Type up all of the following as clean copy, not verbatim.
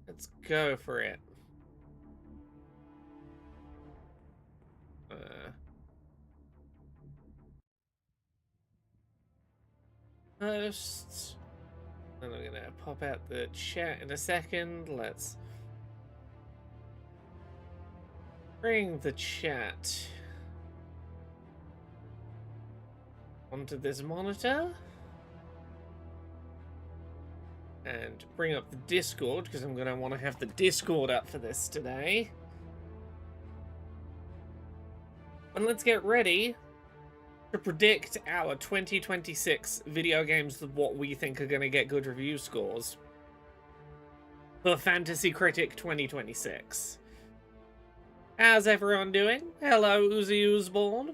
Let's go for it. First, then I'm gonna pop out the chat in a second. Let's bring the chat onto this monitor and bring up the Discord, because I'm gonna want to have the Discord up for this today. And let's get ready to predict our 2026 video games, what we think are going to get good review scores for Fantasy Critic 2026. How's everyone doing? Hello, Uzi Uzborn.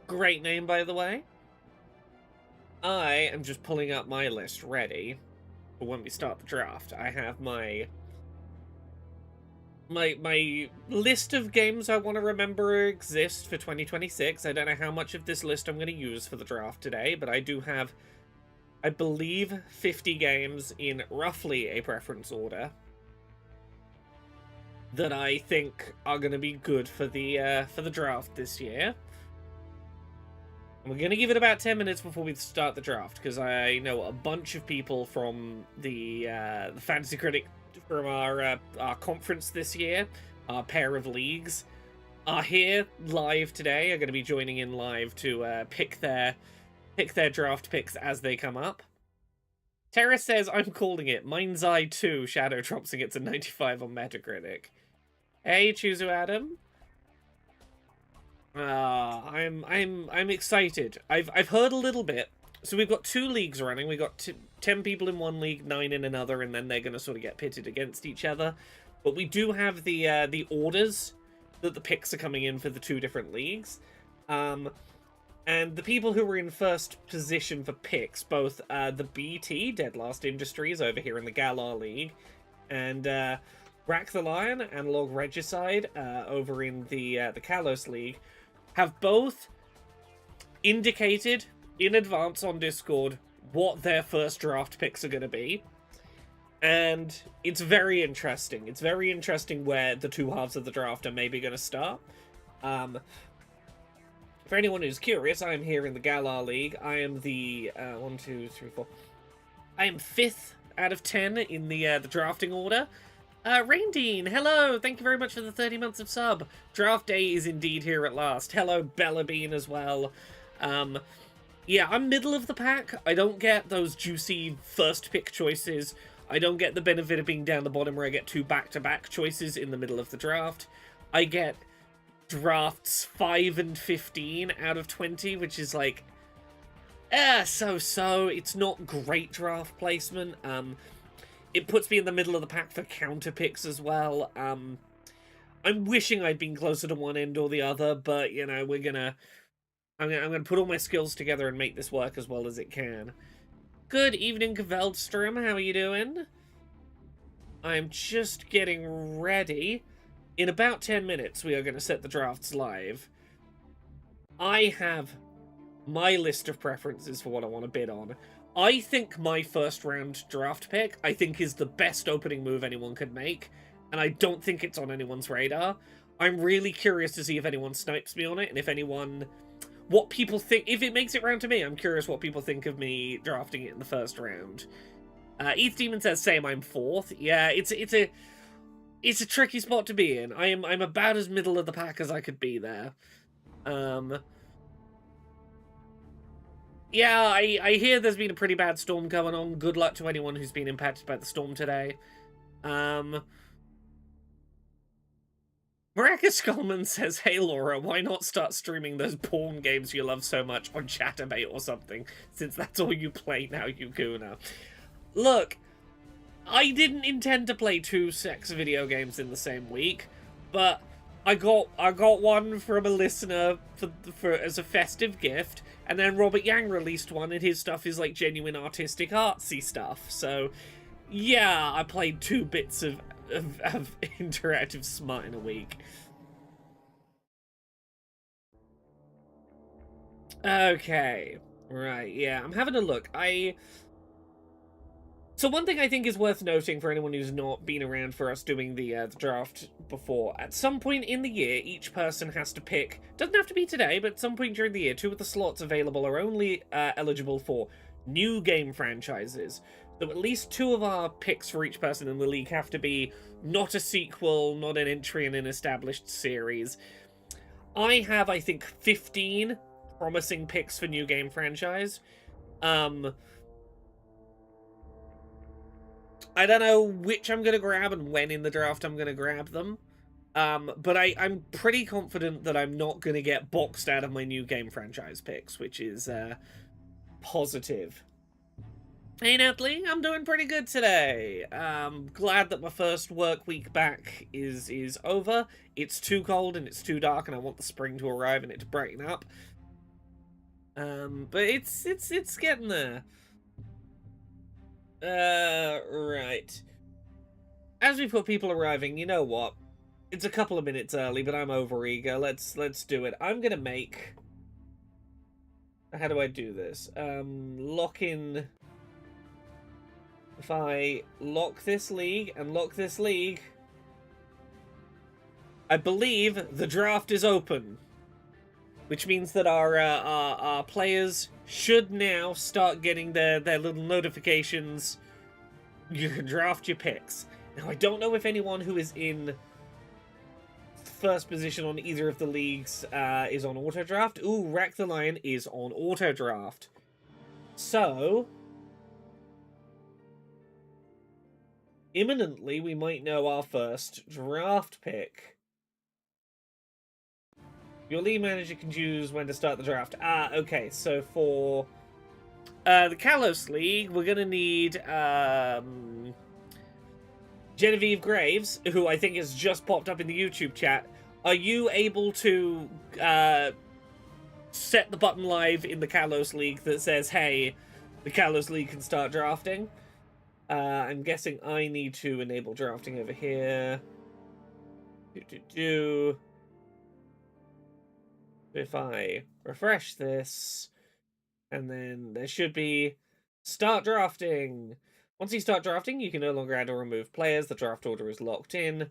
Great name, by the way. I am just pulling up my list ready for when we start the draft. I have my list of games I want to remember exist for 2026. I don't know how much of this list I'm going to use for the draft today, but I do have, I believe, 50 games in roughly a preference order that I think are going to be good for the draft this year. We're going to give it about 10 minutes before we start the draft, because I know a bunch of people from the Fantasy Critic, from our conference this year, our pair of leagues, are here live today, are going to be joining in live to pick their draft picks as they come up. Terrace says, I'm calling it. Mind's Eye 2 Shadow Drops and gets a 95 on Metacritic. Hey, Chuzu Adam. I'm excited. I've heard a little bit. So we've got 2 leagues running. We've got 10 people in one league, 9 in another, and then they're going to sort of get pitted against each other. But we do have the orders that the picks are coming in for the 2 different leagues. And the people who were in first position for picks, both the BT, Dead Last Industries, over here in the Galar League, and Rack the Lion and Log Regicide over in the Kalos League, have both indicated in advance on Discord what their first draft picks are going to be. And it's very interesting. It's very interesting where the 2 halves of the draft are maybe going to start. For anyone who's curious, I am here in the Galar League. I am the 1, 2, 3, 4. I am 5th out of 10 in the drafting order. Raindean, hello! Thank you very much for the 30 months of sub. Draft day is indeed here at last. Hello, Bellabean as well. Yeah, I'm middle of the pack. I don't get those juicy first pick choices. I don't get the benefit of being down the bottom where I get 2 back-to-back choices in the middle of the draft. I get drafts 5 and 15 out of 20, which is like, so-so. It's not great draft placement. It puts me in the middle of the pack for counter picks as well. I'm wishing I'd been closer to one end or the other, but, you know, I'm gonna put all my skills together and make this work as well as it can. Good evening, Kveldstrom. How are you doing? I'm just getting ready. In about 10 minutes, we are going to set the drafts live. I have my list of preferences for what I want to bid on. I think my first round draft pick, I think, is the best opening move anyone could make, and I don't think it's on anyone's radar. I'm really curious to see if anyone snipes me on it, and if anyone... what people think... if it makes it round to me, I'm curious what people think of me drafting it in the first round. ETH Demon says, same, I'm 4th. Yeah, it's a tricky spot to be in. I'm about as middle of the pack as I could be there. Yeah, I hear there's been a pretty bad storm going on. Good luck to anyone who's been impacted by the storm today. Maracus Coleman says, hey Laura, why not start streaming those porn games you love so much on Chatterbait or something, since that's all you play now, you gooner. Look, I didn't intend to play 2 sex video games in the same week, but I got one from a listener for as a festive gift, and then Robert Yang released one, and his stuff is like genuine artistic, artsy stuff. So, yeah, I played 2 bits of interactive smut in a week. Okay, right, yeah, I'm having a look. So one thing I think is worth noting for anyone who's not been around for us doing the draft before, at some point in the year, each person has to pick, doesn't have to be today, but at some point during the year, 2 of the slots available are only eligible for new game franchises. So at least 2 of our picks for each person in the league have to be not a sequel, not an entry in an established series. I have, I think, 15 promising picks for new game franchise. I don't know which I'm going to grab and when in the draft I'm going to grab them. But I'm pretty confident that I'm not going to get boxed out of my new game franchise picks, which is positive. Hey Natalie, I'm doing pretty good today. Glad that my first work week back is over. It's too cold and it's too dark and I want the spring to arrive and it to brighten up. But it's getting there. Right. As we've got people arriving, you know what? It's a couple of minutes early, but I'm overeager. Let's do it. I'm gonna make... How do I do this? Lock in... If I lock this league and lock this league, I believe the draft is open. Which means that our players should now start getting their little notifications. You can draft your picks. Now, I don't know if anyone who is in first position on either of the leagues is on auto draft. Ooh, Rack the Lion is on auto draft. So, imminently, we might know our first draft pick. Your league manager can choose when to start the draft. Okay, so for the Kalos League, we're going to need Genevieve Graves, who I think has just popped up in the YouTube chat. Are you able to set the button live in the Kalos League that says, hey, the Kalos League can start drafting? I'm guessing I need to enable drafting over here. If I refresh this, and then there should be start drafting. Once you start drafting, you can no longer add or remove players. The draft order is locked in.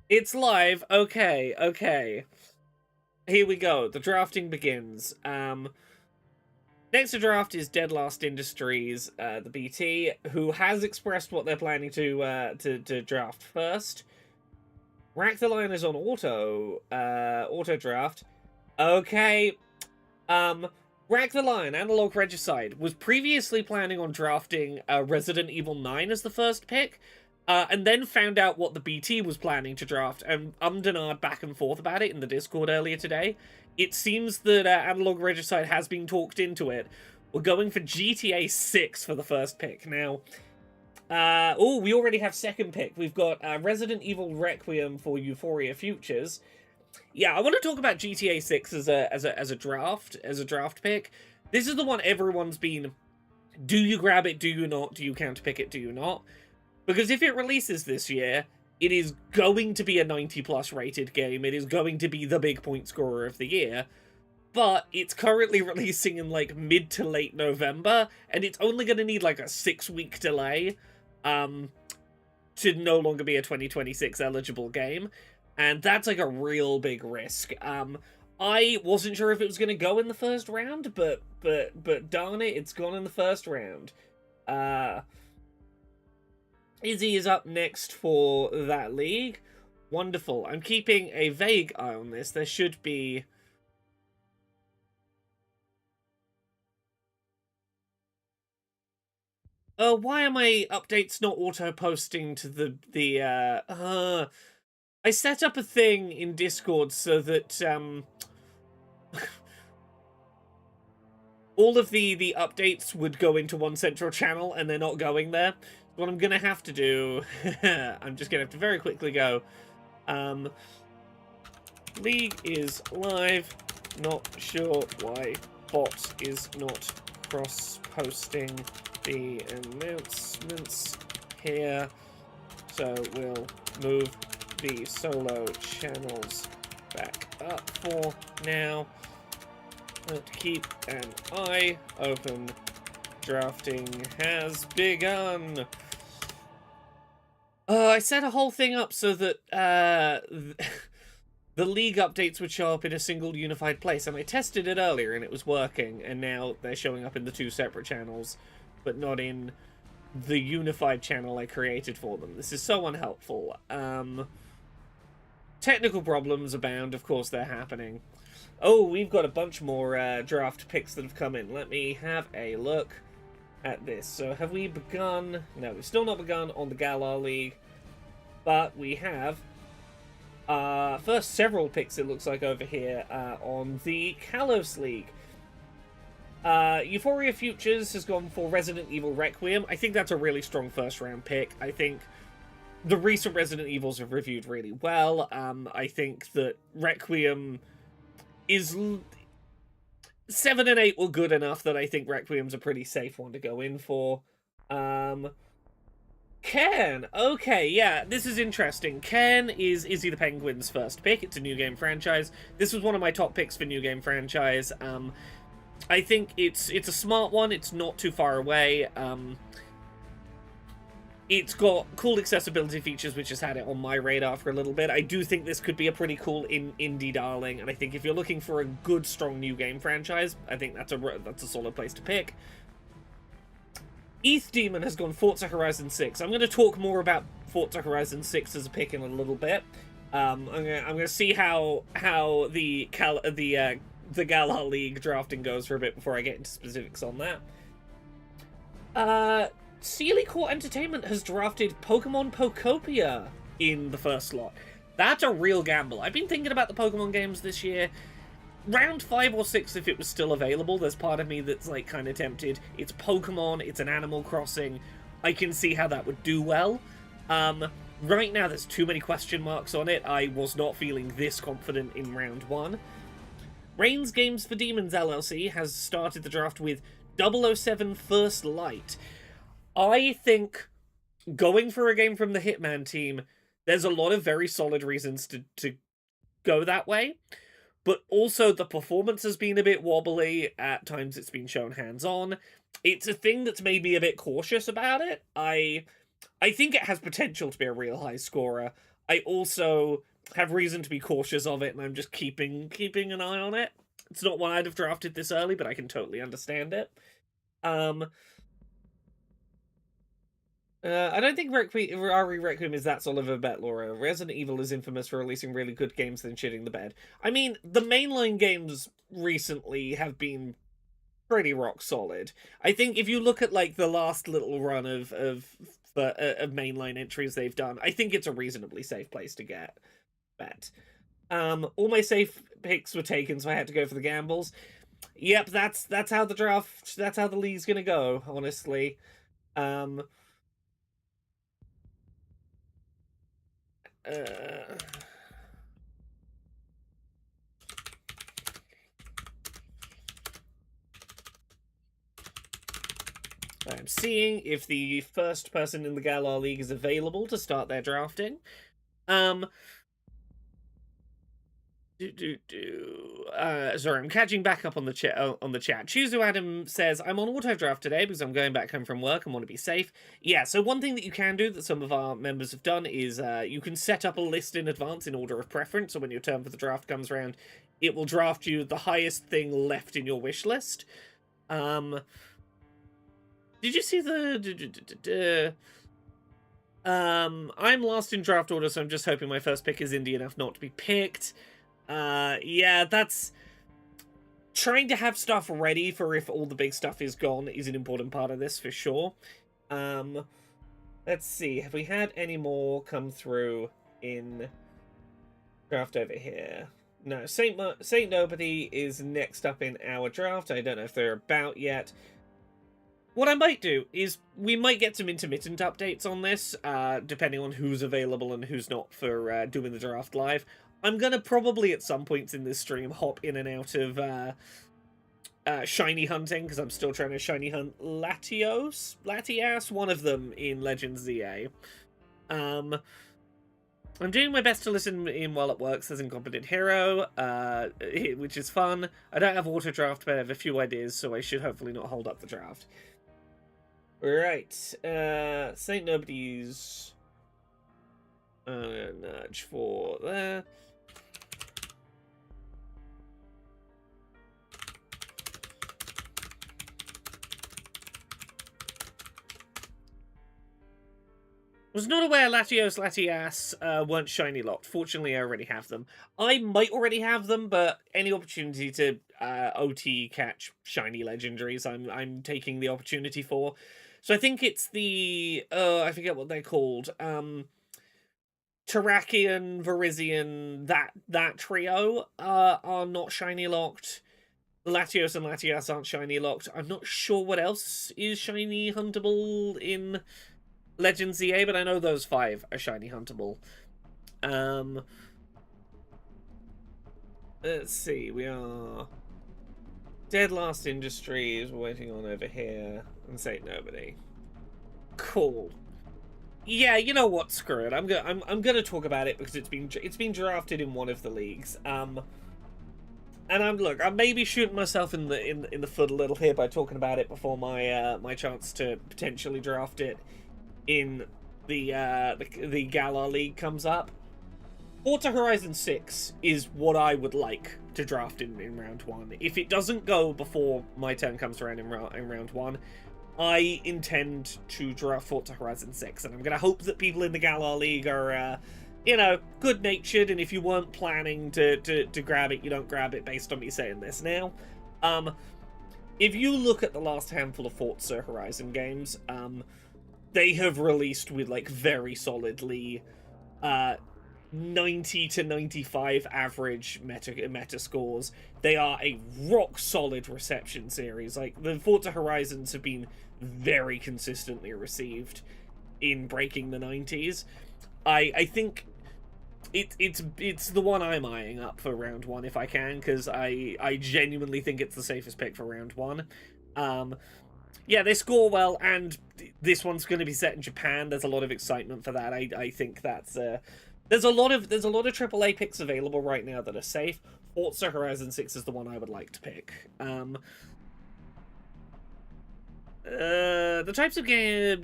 It's live. Okay. Here we go. The drafting begins. Next to draft is Dead Last Industries, the BT, who has expressed what they're planning to draft first. Rack the Lion is on auto draft. Okay. Rack the Lion, Analog Regicide, was previously planning on drafting Resident Evil 9 as the first pick, and then found out what the BT was planning to draft, and ummed back and forth about it in the Discord earlier today. It seems that Analog Regicide has been talked into it. We're going for GTA 6 for the first pick. Now, we already have second pick. We've got Resident Evil Requiem for Euphoria Futures. Yeah, I want to talk about GTA 6 as a draft pick. This is the one everyone's been, do you grab it, do you not, do you counterpick it, do you not? Because if it releases this year, it is going to be a 90+ rated game. It is going to be the big point scorer of the year. But it's currently releasing in like mid to late November, and it's only going to need like a 6-week delay to no longer be a 2026 eligible game. And that's like a real big risk. I wasn't sure if it was going to go in the first round, but darn it, it's gone in the first round. Izzy is up next for that league. Wonderful. I'm keeping a vague eye on this. There should be... why are my updates not auto-posting to the I set up a thing in Discord so that, all of the updates would go into one central channel, and they're not going there. What I'm gonna have to do, I'm just gonna have to very quickly go, League is live, not sure why bot is not cross-posting the announcements here, so we'll move the solo channels back up for now. Keep an eye open Drafting has begun. I set a whole thing up so that the league updates would show up in a single unified place, and I tested it earlier and it was working, and now they're showing up in the 2 separate channels, but not in the unified channel I created for them. This is so unhelpful. Technical problems abound, of course they're happening. Oh, we've got a bunch more draft picks that have come in. Let me have a look at this. So have we begun? No, we've still not begun on the Galar League, but we have first several picks, it looks like, over here on the Kalos League. Euphoria Futures has gone for Resident Evil Requiem. I think that's a really strong first round pick. I think the recent Resident Evils have reviewed really well. I think that Requiem is... 7 and 8 were good enough that I think Requiem's a pretty safe one to go in for. Ken! Okay, yeah, this is interesting. Ken is Izzy the Penguin's first pick. It's a new game franchise. This was one of my top picks for new game franchise. I think it's a smart one. It's not too far away. It's got cool accessibility features, which has had it on my radar for a little bit. I do think this could be a pretty cool indie darling, and I think if you're looking for a good, strong new game franchise, I think that's a solid place to pick. ETH Demon has gone Forza Horizon 6. I'm going to talk more about Forza Horizon 6 as a pick in a little bit. I'm gonna see how the Galar League drafting goes for a bit before I get into specifics on that. Sealy Core Entertainment has drafted Pokemon Pokopia in the first slot. That's a real gamble. I've been thinking about the Pokemon games this year. Round 5 or 6, if it was still available, there's part of me that's like kind of tempted. It's Pokemon, it's an Animal Crossing. I can see how that would do well. Right now, there's too many question marks on it. I was not feeling this confident in round 1. Reigns Games for Demons LLC has started the draft with 007 First Light. I think going for a game from the Hitman team, there's a lot of very solid reasons to go that way. But also, the performance has been a bit wobbly. At times, it's been shown hands-on. It's a thing that's made me a bit cautious about it. I think it has potential to be a real high scorer. I also have reason to be cautious of it, and I'm just keeping an eye on it. It's not one I'd have drafted this early, but I can totally understand it. I don't think Requiem is that solid of a bet, Laura. Resident Evil is infamous for releasing really good games then shitting the bed. I mean, the mainline games recently have been pretty rock solid. I think if you look at like the last little run of mainline entries they've done, I think it's a reasonably safe place to get bet. All my safe picks were taken, so I had to go for the gambles. Yep, that's how the league's gonna go, honestly. I'm seeing if the first person in the Galar League is available to start their drafting. Sorry, I'm catching back up on the chat. Chuzu Adam says, I'm on auto draft today because I'm going back home from work and want to be safe. Yeah, so one thing that you can do that some of our members have done is you can set up a list in advance in order of preference, so when your turn for the draft comes around, it will draft you the highest thing left in your wish list. Did you see the... I'm last in draft order, so I'm just hoping my first pick is indie enough not to be picked. Yeah, that's... Trying to have stuff ready for if all the big stuff is gone is an important part of this, for sure. Let's see, have we had any more come through in draft over here? No, Saint Nobody is next up in our draft. I don't know if they're about yet. What I might do is we might get some intermittent updates on this, depending on who's available and who's not for doing the draft live. I'm going to probably, at some points in this stream, hop in and out of shiny hunting, because I'm still trying to shiny hunt Latias, one of them in Legends ZA. I'm doing my best to listen in while it works, says Incompetent Hero, which is fun. I don't have auto draft, but I have a few ideas, so I should hopefully not hold up the draft. Right. Saint Nobody's nudge for there. Was not aware Latios Latias weren't shiny locked. Fortunately, I already have them. I might already have them, but any opportunity to OT catch shiny legendaries, I'm taking the opportunity for. So I think it's the I forget what they're called. Terrakion, Virizion, that trio are not shiny locked. Latios and Latias aren't shiny locked. I'm not sure what else is shiny huntable in Legends ZA, but I know those 5 are shiny huntable. Let's see, we are Dead Last Industries, we're waiting on over here, and Saint Nobody. Cool. Yeah, you know what? Screw it. I'm gonna talk about it because it's been drafted in one of the leagues. And I'm maybe shooting myself in the foot a little here by talking about it before my my chance to potentially draft it in the Galar League comes up. Forza Horizon 6 is what I would like to draft in round 1. If it doesn't go before my turn comes around in round 1, I intend to draft Forza Horizon 6, and I'm going to hope that people in the Galar League are, you know, good-natured, and if you weren't planning to grab it, you don't grab it based on me saying this now. If you look at the last handful of Forza Horizon games, they have released with, like, very solidly 90 to 95 average meta scores. They are a rock solid reception series. Like, the Forza Horizons have been very consistently received in breaking the 90s. I think it's the one I'm eyeing up for round 1 if I can, because I genuinely think it's the safest pick for round 1. Yeah, they score well, and this one's going to be set in Japan. There's a lot of excitement for that. I think that's there's a lot of AAA picks available right now that are safe. Forza Horizon 6 is the one I would like to pick. The types of game.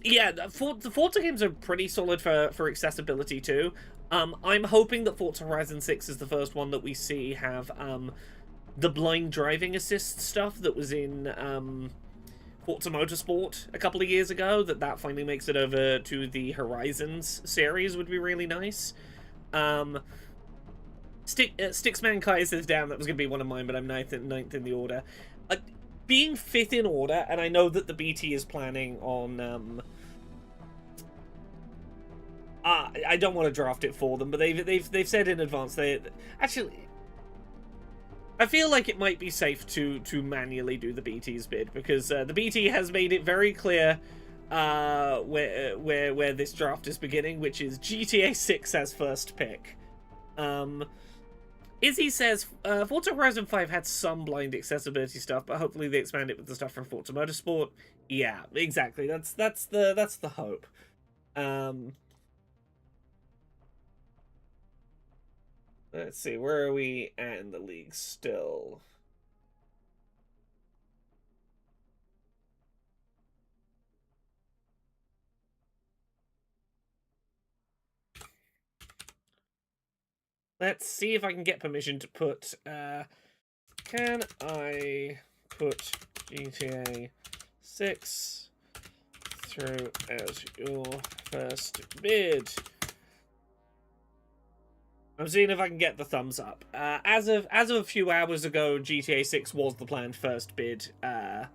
Yeah, the Forza games are pretty solid for accessibility too. I'm hoping that Forza Horizon 6 is the first one that we see have the blind driving assist stuff that was in Forza Motorsport a couple of years ago. That finally makes it over to the Horizons series would be really nice. Sticksman Kai says, "Damn, that was going to be one of mine, but I'm ninth in the order." Being 5th in order, and I know that the BT is planning on I don't want to draft it for them, but they've said in advance they actually. I feel like it might be safe to manually do the BT's bid, because the BT has made it very clear where this draft is beginning, which is GTA 6 as first pick. Izzy says Forza Horizon 5 had some blind accessibility stuff, but hopefully they expand it with the stuff from Forza Motorsport. Yeah, exactly. That's the hope. Let's see, where are we at in the league still? Let's see if I can get permission to put, can I put GTA 6 through as your first bid? I'm seeing if I can get the thumbs up. As of a few hours ago, GTA 6 was the planned first bid. I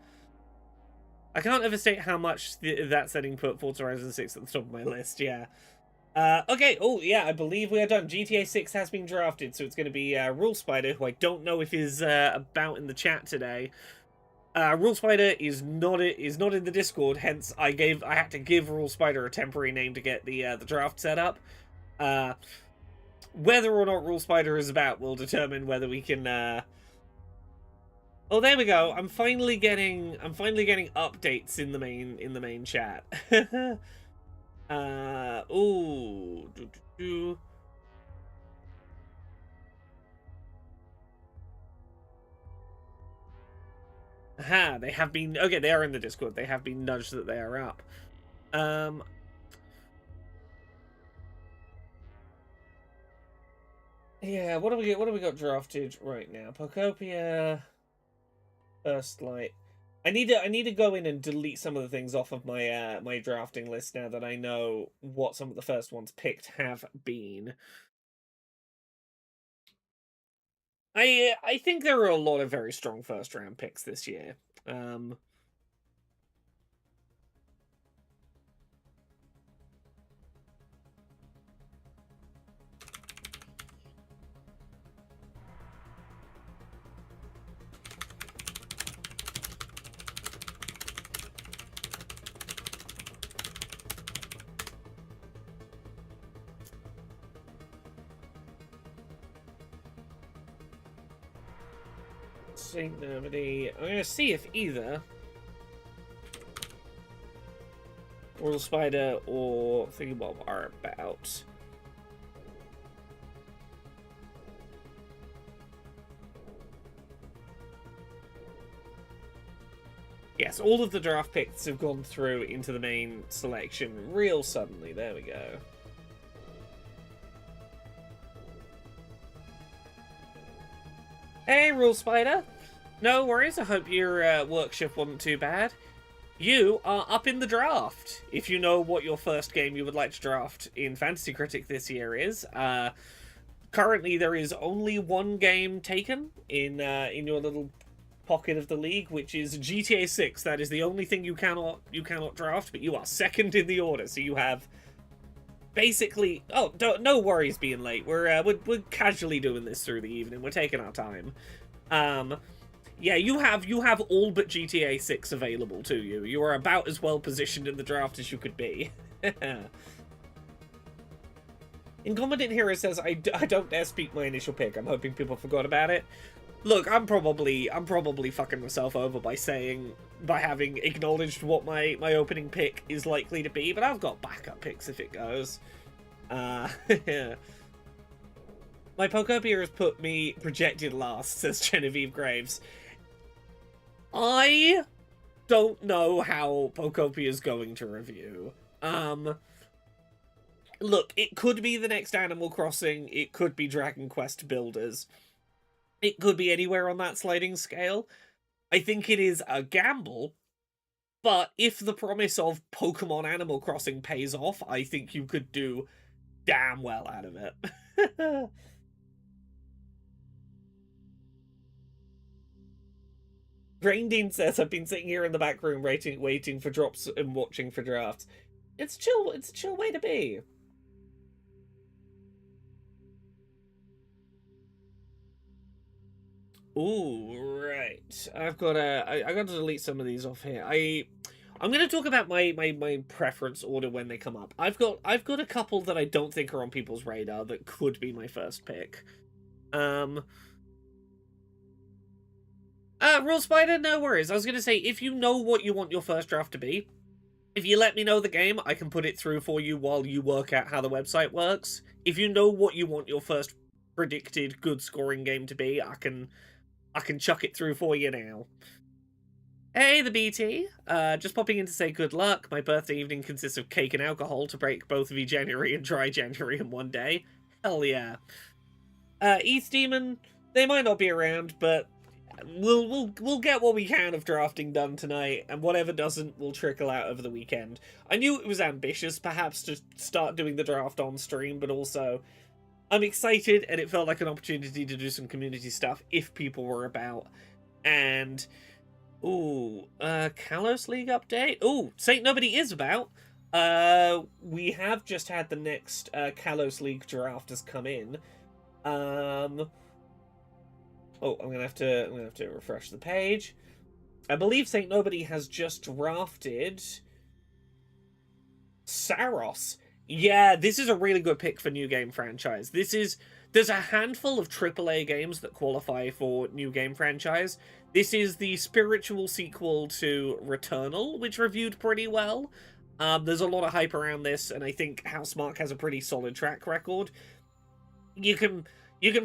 can't overstate how much that setting put Forza Horizon 6 at the top of my list, yeah. Okay, oh yeah, I believe we are done. GTA 6 has been drafted, so it's going to be Rule Spider, who I don't know if is about in the chat today. Rule Spider is not in the Discord, hence I had to give Rule Spider a temporary name to get the draft set up. Whether or not Rule Spider is about will determine whether we can Oh, there we go. I'm finally getting updates in the main chat. Ooh. Aha, they have been... Okay, they are in the Discord. They have been nudged that they are up. Yeah, what do we got drafted right now? Pocopia, First Light. I need to go in and delete some of the things off of my my drafting list now that I know what some of the first ones picked have been. I think there are a lot of very strong first round picks this year. Saint Nobody. I'm gonna see if either Royal Spider or Thingybob are about. Yes, all of the draft picks have gone through into the main selection real suddenly. There we go. Hey, Rule Spider. No worries, I hope your work shift wasn't too bad. You are up in the draft. If you know what your first game you would like to draft in Fantasy Critic this year is, currently there is only one game taken in your little pocket of the league, which is GTA 6. That is the only thing you cannot draft, but you are second in the order, so you have basically... Oh, no worries being late. We're casually doing this through the evening. We're taking our time. Yeah, you have all but GTA 6 available to you. You are about as well positioned in the draft as you could be. Incompetent Hero says, I don't dare speak my initial pick. I'm hoping people forgot about it. Look, I'm probably fucking myself over by having acknowledged what my opening pick is likely to be, but I've got backup picks if it goes. Yeah. My Pocopia has put me projected last, says Genevieve Graves. I don't know how Pocopia is going to review. Look, it could be the next Animal Crossing, it could be Dragon Quest Builders. It could be anywhere on that sliding scale. I think it is a gamble, but if the promise of Pokemon Animal Crossing pays off, I think you could do damn well out of it. Braindean says, I've been sitting here in the back room waiting for drops and watching for drafts. It's a chill way to be. Ooh, right. I got to delete some of these off here. I'm going to talk about my preference order when they come up. I've got a couple that I don't think are on people's radar that could be my first pick. Rule Spider, no worries. I was going to say, if you know what you want your first draft to be, if you let me know the game, I can put it through for you while you work out how the website works. If you know what you want your first predicted good scoring game to be, I can chuck it through for you now. Hey, the BT. Just popping in to say good luck. My birthday evening consists of cake and alcohol to break both V-January and Dry January in one day. Hell yeah. East Demon, they might not be around, but we'll get what we can of drafting done tonight, and whatever doesn't will trickle out over the weekend. I knew it was ambitious, perhaps, to start doing the draft on stream, but also I'm excited, and it felt like an opportunity to do some community stuff if people were about. And ooh, Kalos League update. Ooh, Saint Nobody is about. We have just had the next Kalos League draft has come in. Oh, I'm gonna have to refresh the page. I believe Saint Nobody has just drafted Saros. Yeah, this is a really good pick for new game franchise. There's a handful of AAA games that qualify for new game franchise. This is the spiritual sequel to Returnal, which reviewed pretty well. There's a lot of hype around this, and I think Housemarque has a pretty solid track record. You can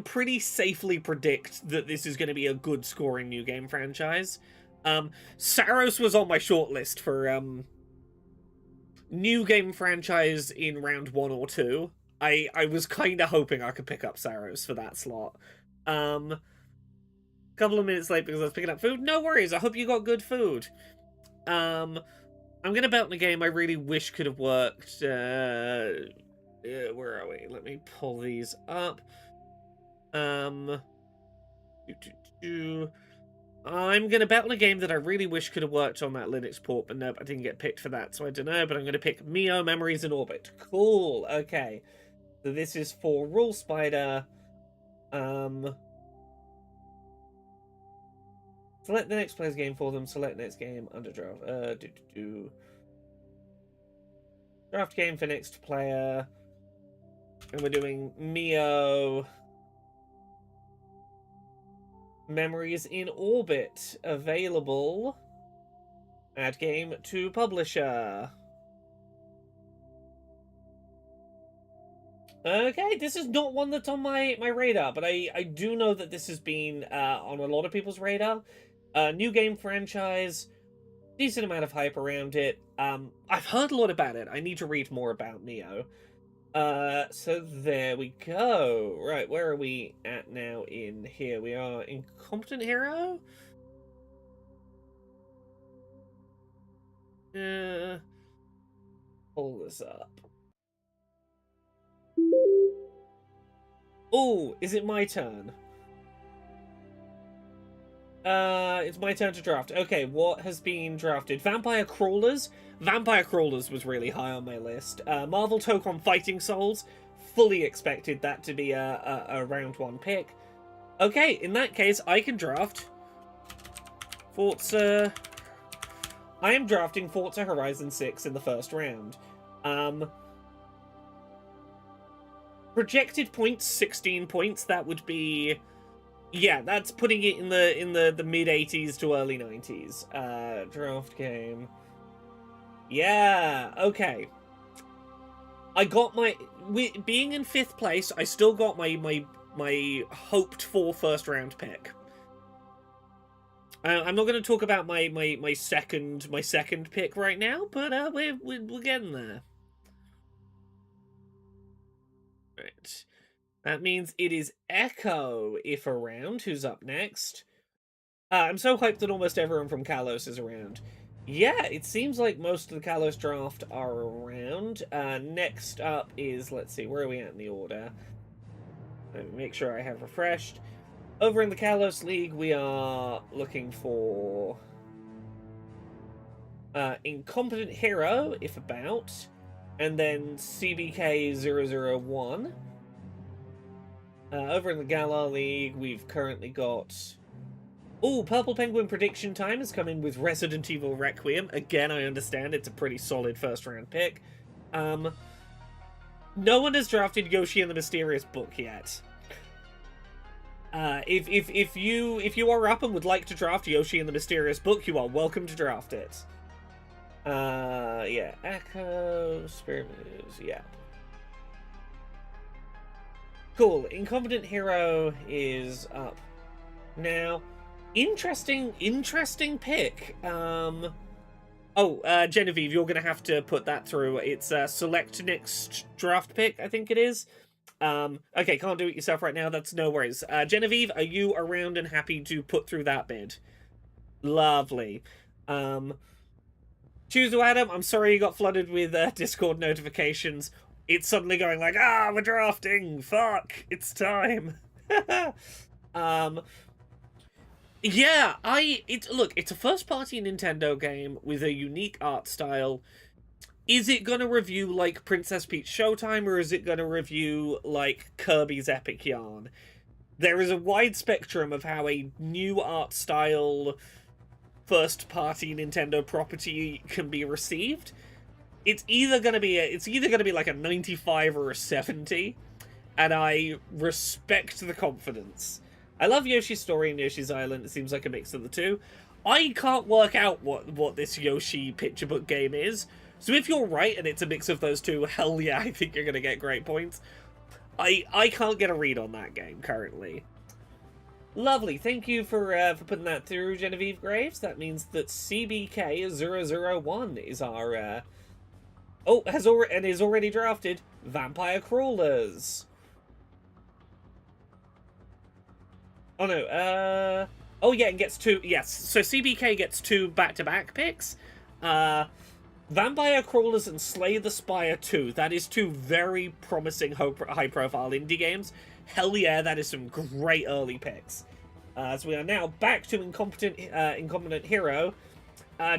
pretty safely predict that this is going to be a good scoring new game franchise. Saros was on my shortlist for new game franchise in round 1 or 2. I was kind of hoping I could pick up Saros for that slot. Couple of minutes late because I was picking up food. No worries. I hope you got good food. I'm gonna bet on a game I really wish could have worked. Where are we? Let me pull these up. I'm gonna bet on a game that I really wish could have worked on that Linux port, but nope, I didn't get picked for that, so I don't know. But I'm gonna pick Mio Memories in Orbit. Cool. Okay. So this is for Rule Spider. Select the next player's game for them. Select next game under draft. Draft game for next player. And we're doing Mio Memories in Orbit. Available. Add game to publisher. Okay, this is not one that's on my radar, but I do know that this has been on a lot of people's radar. New game franchise, decent amount of hype around it. I've heard a lot about it. I need to read more about Neo. So there we go. Right, where are we at now in here? We are Incompetent Hero? Pull this up. Oh, is it my turn? It's my turn to draft. Okay, what has been drafted? Vampire Crawlers. Vampire Crawlers was really high on my list. Marvel Tokon Fighting Souls. Fully expected that to be a round 1 pick. Okay, in that case, I can draft Forza. I am drafting Forza Horizon 6 in the first round. Projected points, 16 points. That would be... Yeah, that's putting it in the mid-80s to early 90s. Draft game. Yeah, okay. I got my... Being in 5th place, I still got my hoped-for first-round pick. I'm not going to talk about my second pick right now, but we're getting there. Right. That means it is Echo, if around, who's up next. I'm so hyped that almost everyone from Kalos is around. Yeah, it seems like most of the Kalos draft are around. Next up is, let's see, where are we at in the order? Let me make sure I have refreshed. Over in the Kalos League, we are looking for Incompetent Hero, if about, and then CBK001. Over in the Galar League, we've currently got... Oh, Purple Penguin Prediction Time has come in with Resident Evil Requiem. Again, I understand it's a pretty solid first-round pick. No one has drafted Yoshi and the Mysterious Book yet. If you are up and would like to draft Yoshi and the Mysterious Book, you are welcome to draft it. Yeah, Echo, Spirit Moves, yeah. Cool. Incompetent Hero is up now. Interesting pick. Genevieve, you're gonna have to put that through. It's select next draft pick, I think it is. Okay, can't do it yourself right now. That's no worries. Genevieve, are you around and happy to put through that bid? Lovely. Choose to Adam, I'm sorry you got flooded with Discord notifications. It's suddenly going like, we're drafting! Fuck! It's time! Yeah, look, it's a first-party Nintendo game with a unique art style. Is it gonna review, like, Princess Peach Showtime, or is it gonna review, like, Kirby's Epic Yarn? There is a wide spectrum of how a new art style first-party Nintendo property can be received. It's either gonna be like a 95 or a 70, and I respect the confidence. I love Yoshi's Story and Yoshi's Island. It seems like a mix of the two. I can't work out what this Yoshi picture book game is, so if you're right and it's a mix of those two, hell yeah, I think you're gonna get great points. I can't get a read on that game currently. Lovely. Thank you for putting that through, Genevieve Graves. That means that CBK001 is our is already drafted Vampire Crawlers. Oh no, oh yeah, and gets two. Yes, so CBK gets two back-to-back picks. Vampire Crawlers and Slay the Spire 2. That is two very promising high-profile indie games. Hell yeah, that is some great early picks. So we are now back to Incompetent Hero.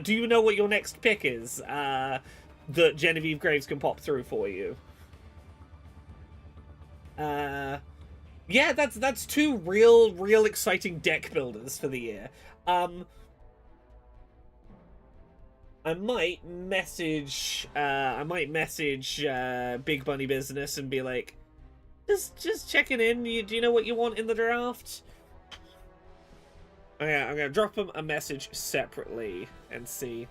Do you know what your next pick is? That Genevieve Graves can pop through for you. Yeah, that's two real exciting deck builders for the year. I might message Big Bunny Business and be like, just checking in. Do you know what you want in the draft? Okay, I'm gonna drop him a message separately and see.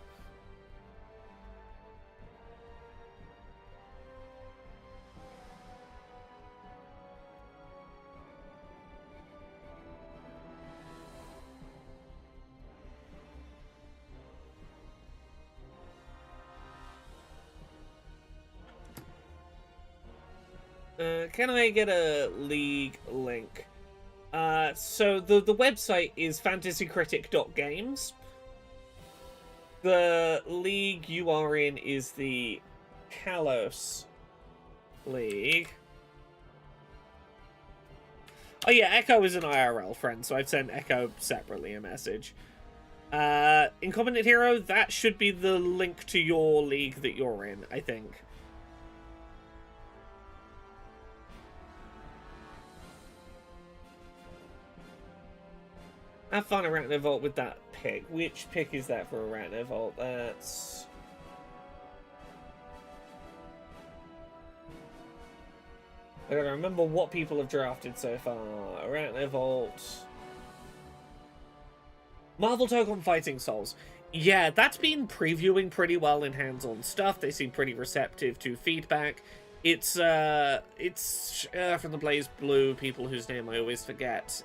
Can I get a league link? So the website is fantasycritic.games. The league you are in is the Kalos League. Oh yeah, Echo is an IRL friend, so I've sent Echo separately a message. Incompetent Hero, that should be the link to your league that you're in, I think. Have fun, Arachnovolt, with that pick. Which pick is that for Arachnovolt? That's... I gotta remember what people have drafted so far. Arachnovolt... Marvel Token Fighting Souls. Yeah, that's been previewing pretty well in hands-on stuff. They seem pretty receptive to feedback. It's from the Blaze Blue people whose name I always forget.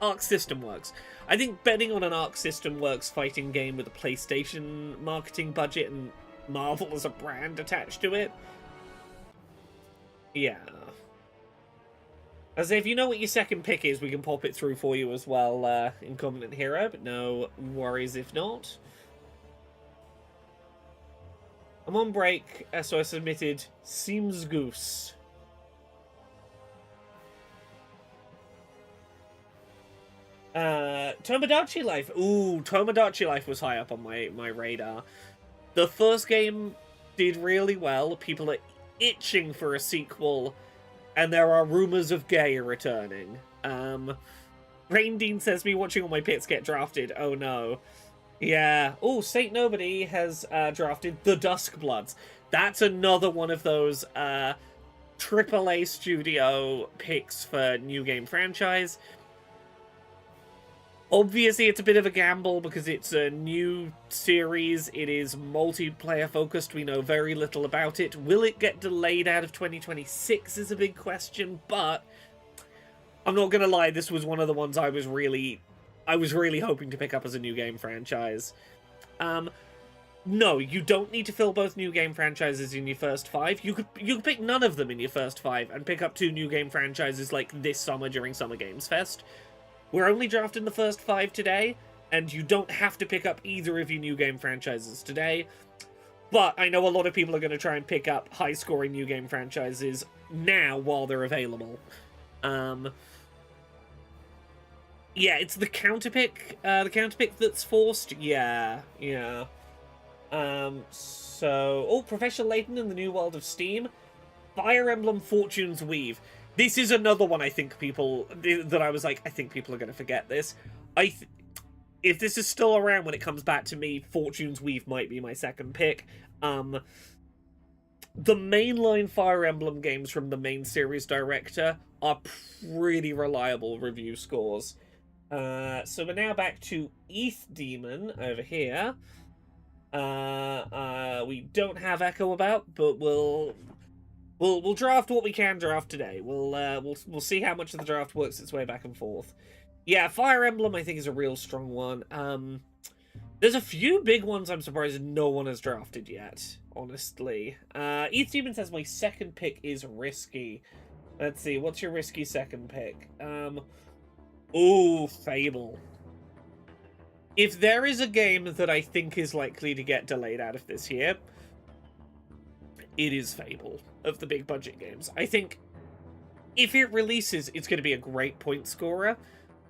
Arc System Works. I think betting on an Arc System Works fighting game with a PlayStation marketing budget and Marvel as a brand attached to it. Yeah. As if you know what your second pick is, we can pop it through for you as well, Incompetent Hero, but no worries if not. I'm on break, so I submitted Seems Goose. Tomodachi Life. Ooh, Tomodachi Life was high up on my radar. The first game did really well. People are itching for a sequel, and there are rumors of Gay returning. Rain Dean says me watching all my picks get drafted. Oh no. Yeah. Oh, Saint Nobody has drafted The Duskbloods. That's another one of those AAA studio picks for new game franchise. Obviously, it's a bit of a gamble because it's a new series. It is multiplayer focused. We know very little about it. Will it get delayed out of 2026 is a big question, but I'm not gonna lie, this was one of the ones I was really hoping to pick up as a new game franchise. No, you don't need to fill both new game franchises in your first 5. You could pick none of them in your first 5 and pick up 2 new game franchises like this summer during Summer Games Fest. We're only drafting the first 5 today, and you don't have to pick up either of your new game franchises today. But I know a lot of people are going to try and pick up high-scoring new game franchises now while they're available. Yeah, it's the counterpick that's forced. Yeah. Professional Layton in the New World of Steam. Fire Emblem Fortune's Weave. This is another one I think people are going to forget this. If this is still around when it comes back to me, Fortune's Weave might be my second pick. The mainline Fire Emblem games from the main series director are pretty reliable review scores. So we're now back to ETH Demon over here. We don't have Echo about, but we'll draft what we can draft today. We'll see how much of the draft works its way back and forth. Yeah, Fire Emblem, I think, is a real strong one. There's a few big ones I'm surprised no one has drafted yet, honestly. Eat Steven says my second pick is risky. Let's see, what's your risky second pick? Ooh, Fable. If there is a game that I think is likely to get delayed out of this year, it is Fable, of the big budget games. I think if it releases, it's going to be a great point scorer.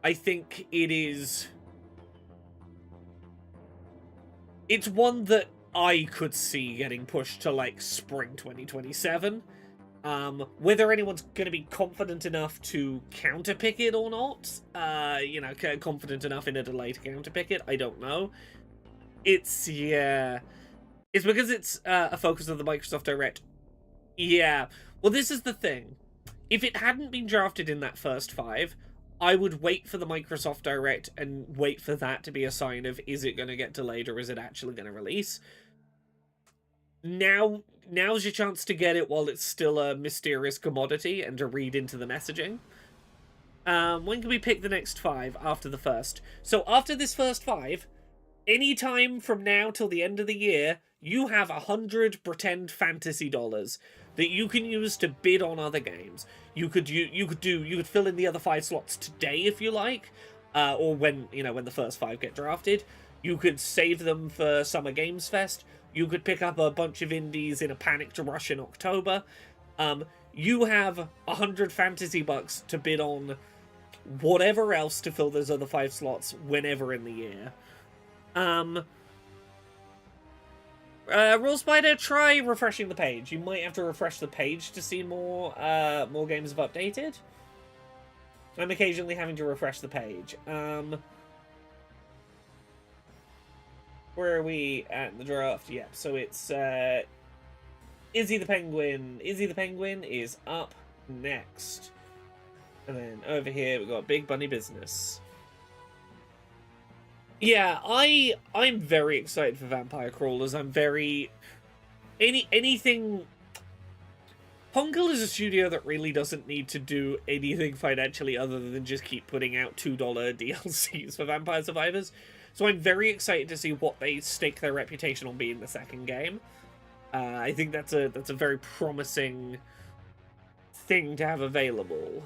I think it is... It's one that I could see getting pushed to, like, spring 2027. Whether anyone's going to be confident enough to counterpick it or not, you know, confident enough in a delay to counterpick it, I don't know. It's, yeah... It's because it's a focus of the Microsoft Direct. Yeah. Well, this is the thing. If it hadn't been drafted in that first 5, I would wait for the Microsoft Direct and wait for that to be a sign of, is it going to get delayed or is it actually going to release? Now's your chance to get it while it's still a mysterious commodity and to read into the messaging. When can we pick the next 5 after the first? So after this first 5, any time from now till the end of the year, you have 100 pretend fantasy dollars that you can use to bid on other games. You could fill in the other 5 slots today if you like, or when the first 5 get drafted. You could save them for Summer Games Fest. You could pick up a bunch of indies in a panicked rush in October. You have 100 fantasy bucks to bid on whatever else to fill those other 5 slots whenever in the year. Rule Spider, try refreshing the page. You might have to refresh the page to see more games have updated. I'm occasionally having to refresh the page. Where are we at in the draft? Yeah, so it's Izzy the Penguin. Izzy the Penguin is up next. And then over here we've got Big Bunny Business. Yeah, I'm very excited for Vampire Crawlers. I'm very... Anything... Pongal is a studio that really doesn't need to do anything financially other than just keep putting out $2 DLCs for Vampire Survivors. So I'm very excited to see what they stake their reputation on being the second game. I think that's a very promising thing to have available.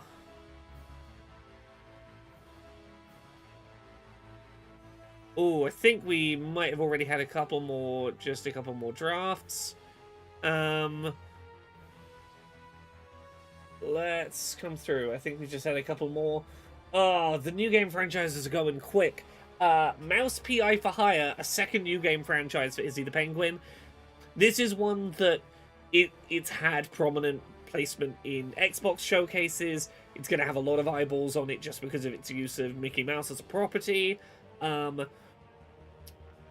Oh, I think we might have already had a couple more drafts. Let's come through. I think we just had a couple more. Oh, the new game franchises are going quick. Mouse PI for Hire, a second new game franchise for Izzy the Penguin. This is one that it's had prominent placement in Xbox showcases. It's going to have a lot of eyeballs on it just because of its use of Mickey Mouse as a property.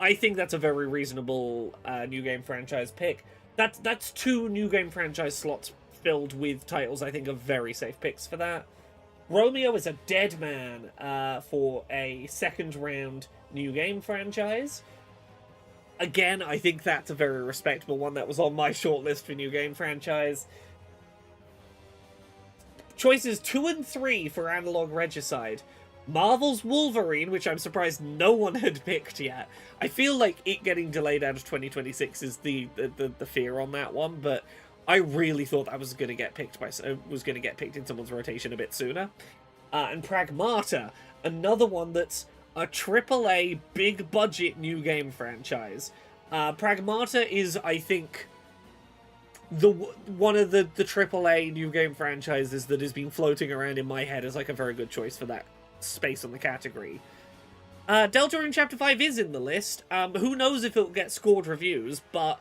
I think that's a very reasonable new game franchise pick. That's 2 new game franchise slots filled with titles I think are very safe picks for that. Romeo is a dead man for a second round new game franchise. Again, I think that's a very respectable one. That was on my shortlist for new game franchise. Choices 2 and 3 for Analog Regicide. Marvel's Wolverine, which I'm surprised no one had picked yet. I feel like it getting delayed out of 2026 is the fear on that one, but I really thought that was going to get picked in someone's rotation a bit sooner. And Pragmata, another one that's a AAA big budget new game franchise. Pragmata is, I think, one of the AAA new game franchises that has been floating around in my head as like a very good choice for that space on the category. Deltarune Chapter 5 is in the list. Who knows if it'll get scored reviews, but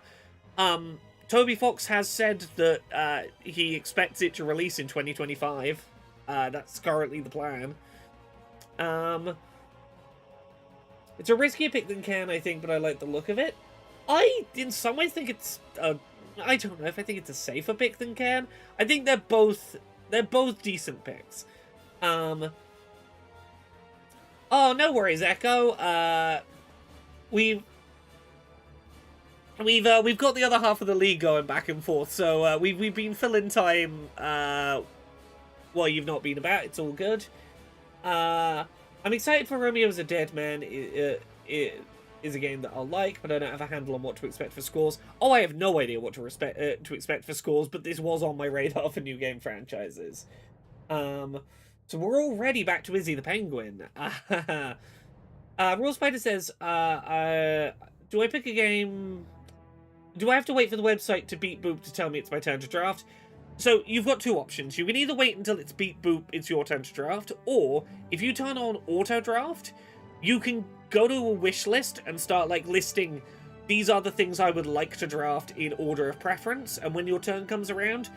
Toby Fox has said that he expects it to release in 2025. That's currently the plan. It's a riskier pick than Can, I think, but I like the look of it. I, in some ways, think it's... I don't know if I think it's a safer pick than Can. I think they're both decent picks. Oh, no worries, Echo. We've got the other half of the league going back and forth, so we've been filling time while you've not been about. It's all good. I'm excited for Romeo's a Dead Man. It is a game that I'll like, but I don't have a handle on what to expect for scores. Oh, I have no idea what to expect for scores, but this was on my radar for new game franchises. So we're already back to Izzy the Penguin. Raw Spider says, do I pick a game? Do I have to wait for the website to beat boop to tell me it's my turn to draft? So you've got two options. You can either wait until it's beat boop, it's your turn to draft, or if you turn on auto draft, you can go to a wish list and start like listing, these are the things I would like to draft in order of preference, and when your turn comes around,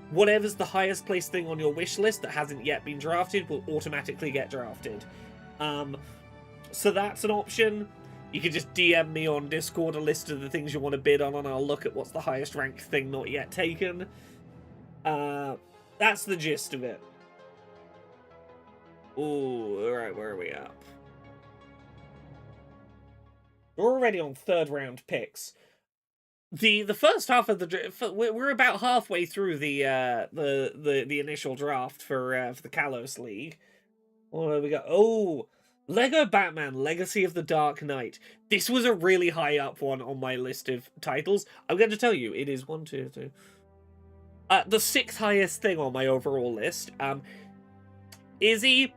whatever's the highest placed thing on your wish list that hasn't yet been drafted will automatically get drafted. So that's an option. You can just DM me on Discord a list of the things you want to bid on, and I'll look at what's the highest ranked thing not yet taken. That's the gist of it. Ooh, alright, where are we up? We're already on third round picks. The first half of the we're about halfway through the initial draft for the Kalos League. What have we got? Oh, Lego Batman Legacy of the Dark Knight. This was a really high up one on my list of titles. I'm going to tell you, it is 1, 2, 3. The 6th highest thing on my overall list. Izzy,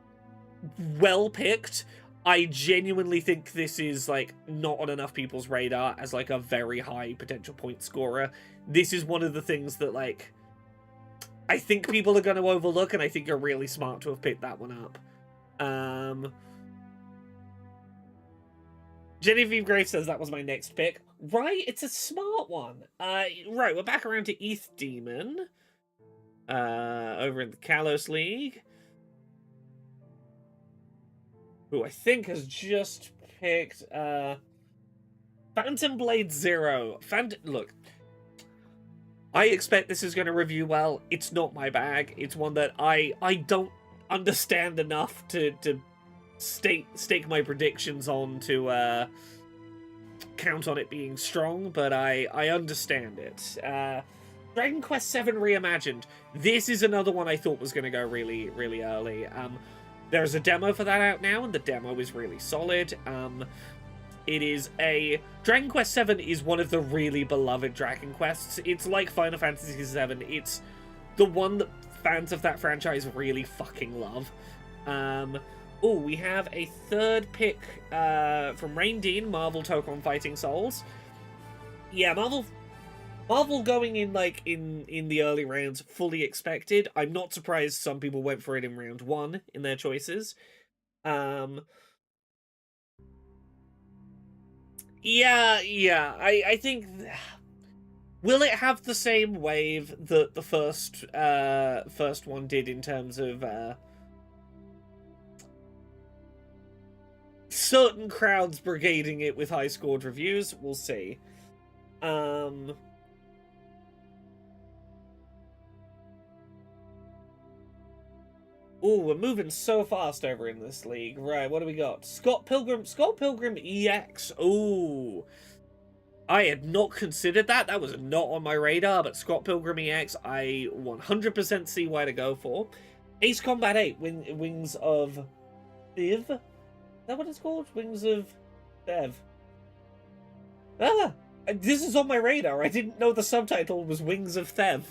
well picked. I genuinely think this is like not on enough people's radar as like a very high potential point scorer. This is one of the things that like I think people are going to overlook, and I think you're really smart to have picked that one up. Genevieve Grace says that was my next pick. Right, it's a smart one. Right, we're back around to ETH Demon. Over in the Kalos League. Who I think has just picked, Phantom Blade Zero. Look, I expect this is going to review well. It's not my bag. It's one that I don't understand enough to stake my predictions on to count on it being strong, but I understand it. Dragon Quest VII Reimagined. This is another one I thought was going to go really, really early. There's a demo for that out now, and the demo is really solid. It is a... Dragon Quest VII is one of the really beloved Dragon Quests. It's like Final Fantasy VII. It's the one that fans of that franchise really fucking love. Oh, we have a third pick from Rain Dean, Marvel Tokon Fighting Souls. Yeah, Marvel going in like in the early rounds, fully expected. I'm not surprised some people went for it in round 1 in their choices. Yeah. I think will it have the same wave that the first one did in terms of certain crowds brigading it with high scored reviews? We'll see. Oh, we're moving so fast over in this league. Right, what do we got? Scott Pilgrim EX. Oh, I had not considered that. That was not on my radar, but Scott Pilgrim EX, I 100% see why to go for. Ace Combat 8, Wings of Thiv? Is that what it's called? Wings of Dev. Ah! This is on my radar. I didn't know the subtitle was Wings of Thev.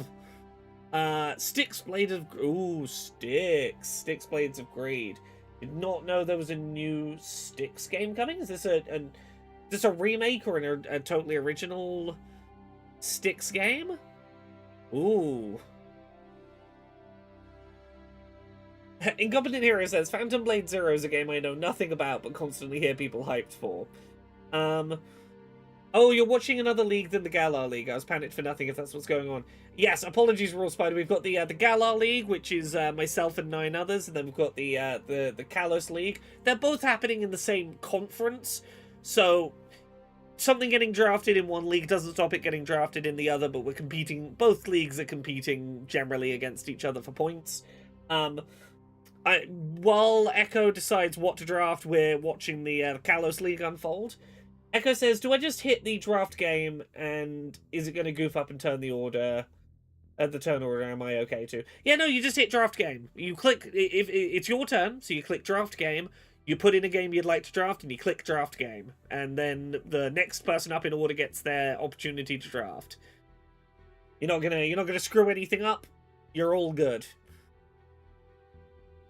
Styx Blades of... Ooh, Styx Blades of Greed. Did not know there was a new Styx game coming. Is this a remake or a totally original Styx game? Ooh. Incompetent Hero says, Phantom Blade Zero is a game I know nothing about but constantly hear people hyped for. Oh, you're watching another league than the Galar League. I was panicked for nothing if that's what's going on. Yes, apologies, Raw Spider. We've got the Galar League, which is myself and 9 others, and then we've got the Kalos League. They're both happening in the same conference, so something getting drafted in one league doesn't stop it getting drafted in the other, but we're competing. Both leagues are competing generally against each other for points. While Echo decides what to draft, we're watching the Kalos League unfold. Echo says, do I just hit the draft game, and is it going to goof up and turn the order? At the turn order, am I okay to? Yeah, no, you just hit draft game. You click, if it's your turn, so you click draft game, You put in a game you'd like to draft, and you click draft game, and then the next person up in order gets their opportunity to draft. You're not gonna screw anything up. You're all good.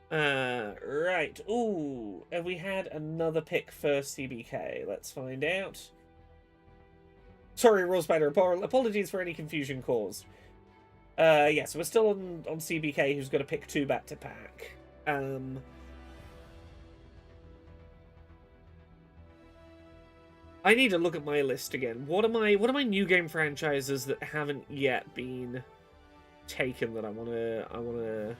Right. Ooh, have we had another pick for CBK? Let's find out. Sorry, Raw Spider. Apologies for any confusion caused. Yeah, so we're still on CBK, who's got to pick 2 back to back. I need to look at my list again. What are my new game franchises that haven't yet been taken that I wanna.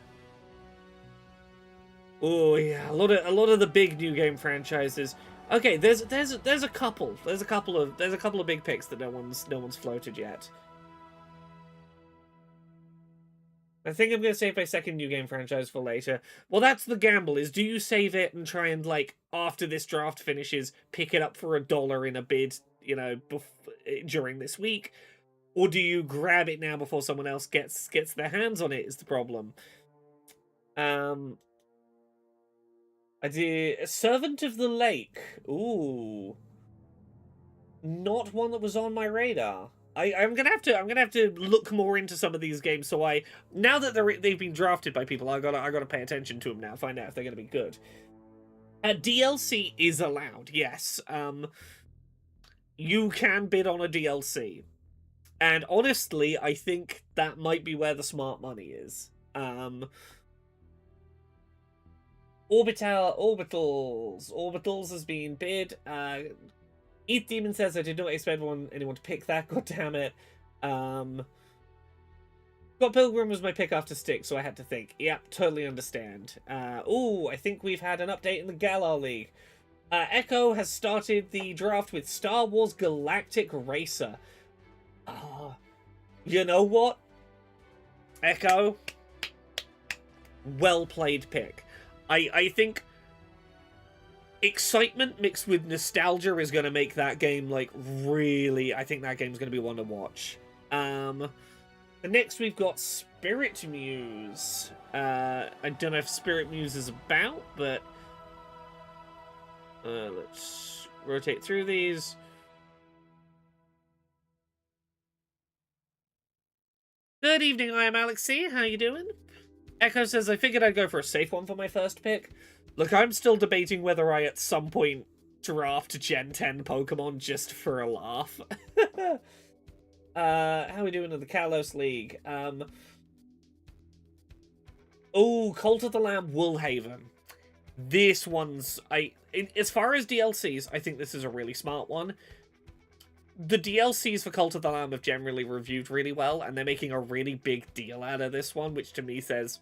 Oh yeah, a lot of the big new game franchises. Okay, there's a couple. There's a couple of big picks that no one's floated yet. I think I'm going to save my second new game franchise for later. Well, that's the gamble, is do you save it and try and, like, after this draft finishes, pick it up for $1 in a bid, you know, during this week? Or do you grab it now before someone else gets their hands on it, is the problem. I did Servant of the Lake. Ooh. Not one that was on my radar. I'm gonna have to look more into some of these games. So now that they've been drafted by people, I gotta pay attention to them now. Find out if they're gonna be good. DLC is allowed. Yes. You can bid on a DLC, and honestly, I think that might be where the smart money is. Orbitals has been bid. Eat Demon says, I did not expect anyone to pick that, god damn it. Scott Pilgrim was my pick after Stick, so I had to think. Yep, totally understand. Ooh, I think we've had an update in the Galar League. Echo has started the draft with Star Wars Galactic Racer. You know what? Echo, well played pick. I think excitement mixed with nostalgia is going to make that game, like, really... I think that game's going to be one to watch. Next we've got Spirit Muse. I don't know if Spirit Muse is about, but... let's rotate through these. Good evening, I am Alex C. How you doing? Echo says, I figured I'd go for a safe one for my first pick. Look, I'm still debating whether I at some point draft Gen 10 Pokemon just for a laugh. How are we doing in the Kalos League? Oh, Cult of the Lamb Woolhaven. This one's... as far as DLCs, I think this is a really smart one. The DLCs for Cult of the Lamb have generally reviewed really well, and they're making a really big deal out of this one, which to me says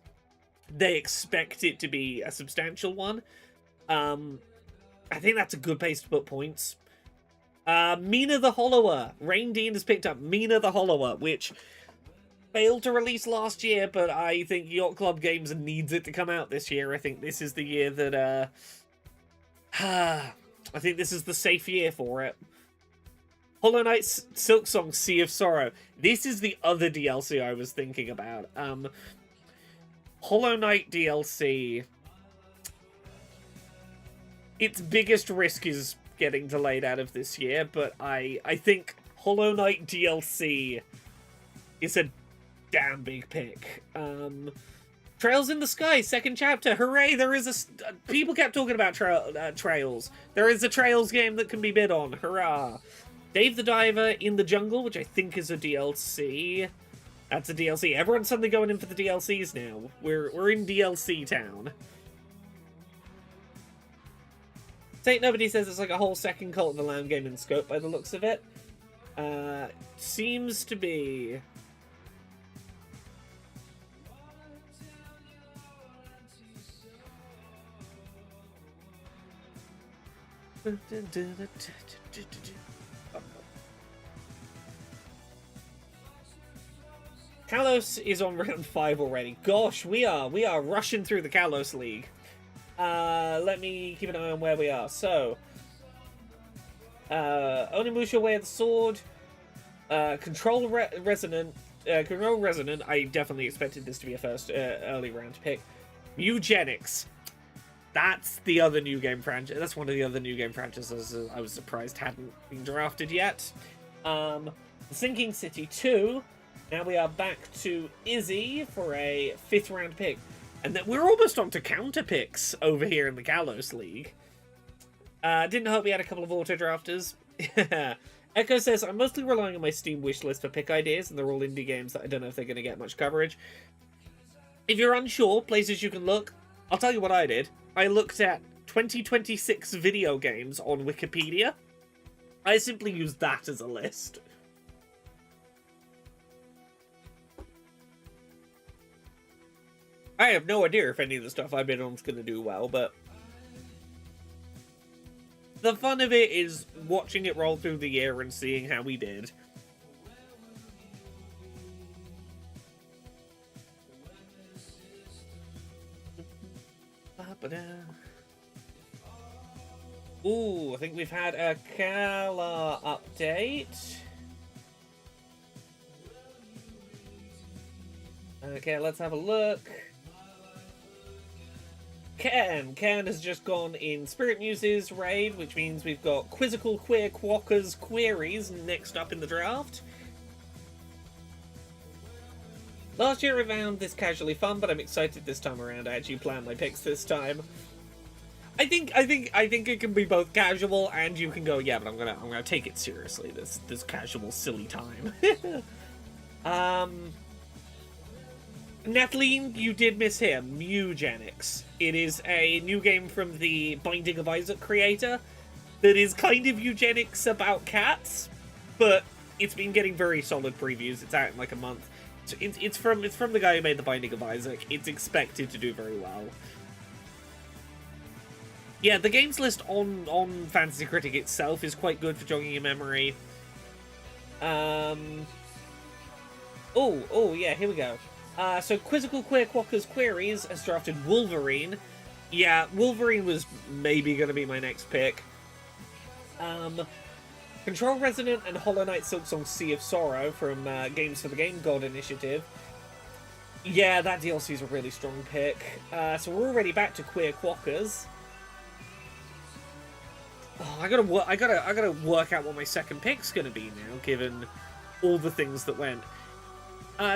they expect it to be a substantial one. I think that's a good place to put points. Mina the Hollower. Rain Dean has picked up Mina the Hollower, which failed to release last year, but I think Yacht Club Games needs it to come out this year. I think this is the year that, I think this is the safe year for it. Hollow Knight Silk Song Sea of Sorrow. This is the other DLC I was thinking about. Hollow Knight DLC. Its biggest risk is getting delayed out of this year, but I think Hollow Knight DLC is a damn big pick. Trails in the Sky, second chapter. Hooray, there is a... people kept talking about Trails. There is a Trails game that can be bid on. Hurrah. Dave the Diver in the Jungle, which I think is a DLC. That's a DLC. Everyone's suddenly going in for the DLCs now. We're in DLC town. Saint Nobody says it's like a whole second Cult of the Lamb game in scope by the looks of it. Seems to be... Kalos is on round 5 already. Gosh, we are rushing through the Kalos League. Let me keep an eye on where we are. So, Onimusha Way of the Sword, Control Resonant. Control Resonant. I definitely expected this to be a first early round pick. Eugenics. That's the other new game franchise. That's one of the other new game franchises I was surprised hadn't been drafted yet. The Sinking City 2. Now we are back to Izzy for a 5th round pick. And then we're almost on to counter picks over here in the Gallows League. Didn't hope we had a couple of auto drafters. Echo says, I'm mostly relying on my Steam wishlist for pick ideas, and they're all indie games that I don't know if they're going to get much coverage. If you're unsure, places you can look, I'll tell you what I did. I looked at 2026 video games on Wikipedia. I simply used that as a list. I have no idea if any of the stuff I bid on is going to do well, but the fun of it is watching it roll through the year and seeing how we did. Ooh, I think we've had a Kala update. Okay, let's have a look. Ken has just gone in Spirit Muses raid, which means we've got Quizzical Queer Quackers Queries next up in the draft. Last year I found this casually fun, but I'm excited this time around. I actually planned my picks this time. I think it can be both casual and you can go, yeah, but I'm gonna take it seriously this casual silly time. Nathalie, you did miss here. Mewgenics. It is a new game from the Binding of Isaac creator that is kind of eugenics about cats, but it's been getting very solid previews. It's out in like a month. So it's from the guy who made the Binding of Isaac. It's expected to do very well. Yeah, the games list on Fantasy Critic itself is quite good for jogging your memory. Oh yeah, here we go. So Quizzical Queer Quackers Queries has drafted Wolverine. Yeah, Wolverine was maybe going to be my next pick. Control Resonant and Hollow Knight Silksong Sea of Sorrow from Games for the Game God Initiative. Yeah, that DLC is a really strong pick. So we're already back to Queer Quackers. Oh, I gotta work out what my second pick's gonna be now, given all the things that went.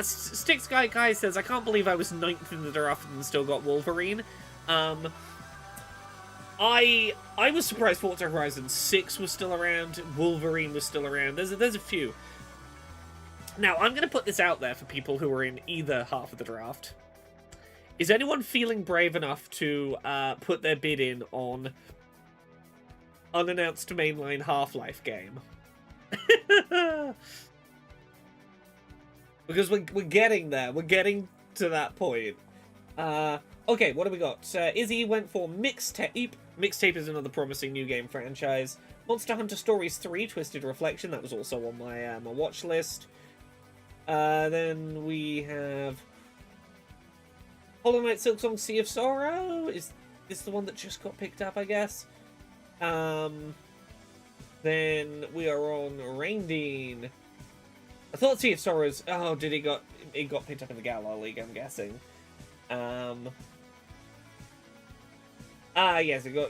Sticks Guy says, I can't believe I was 9th in the draft and still got Wolverine. I was surprised Forza Horizon 6 was still around, Wolverine was still around. There's a few. Now, I'm going to put this out there for people who are in either half of the draft. Is anyone feeling brave enough to put their bid in on unannounced mainline Half-Life game? Because we're getting there. We're getting to that point. Okay, what do we got? Izzy went for Mixtape. Mixtape is another promising new game franchise. Monster Hunter Stories 3, Twisted Reflection. That was also on my my watch list. Then we have Hollow Knight Silksong Sea of Sorrow. Is this the one that just got picked up, I guess? Then we are on Raindean. I thought Sea of Sorrows. Oh, did it got picked up in the Gallo League? I'm guessing. Yes, it got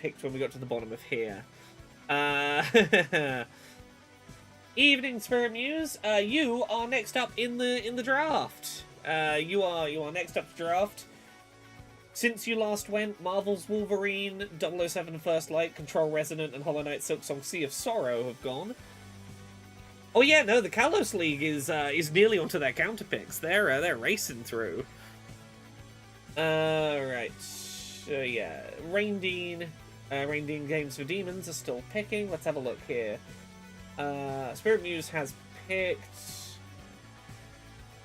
picked when we got to the bottom of here. Evening Spirit Muse. You are next up in the draft. You are next up to draft. Since you last went, Marvel's Wolverine, 007 First Light, Control Resonant, and Hollow Knight Silksong Sea of Sorrow have gone. Oh yeah, no, the Kalos League is nearly onto their counter picks. They're racing through. Right. Yeah, Raindean Games for Demons are still picking. Let's have a look here. Spirit Muse has picked.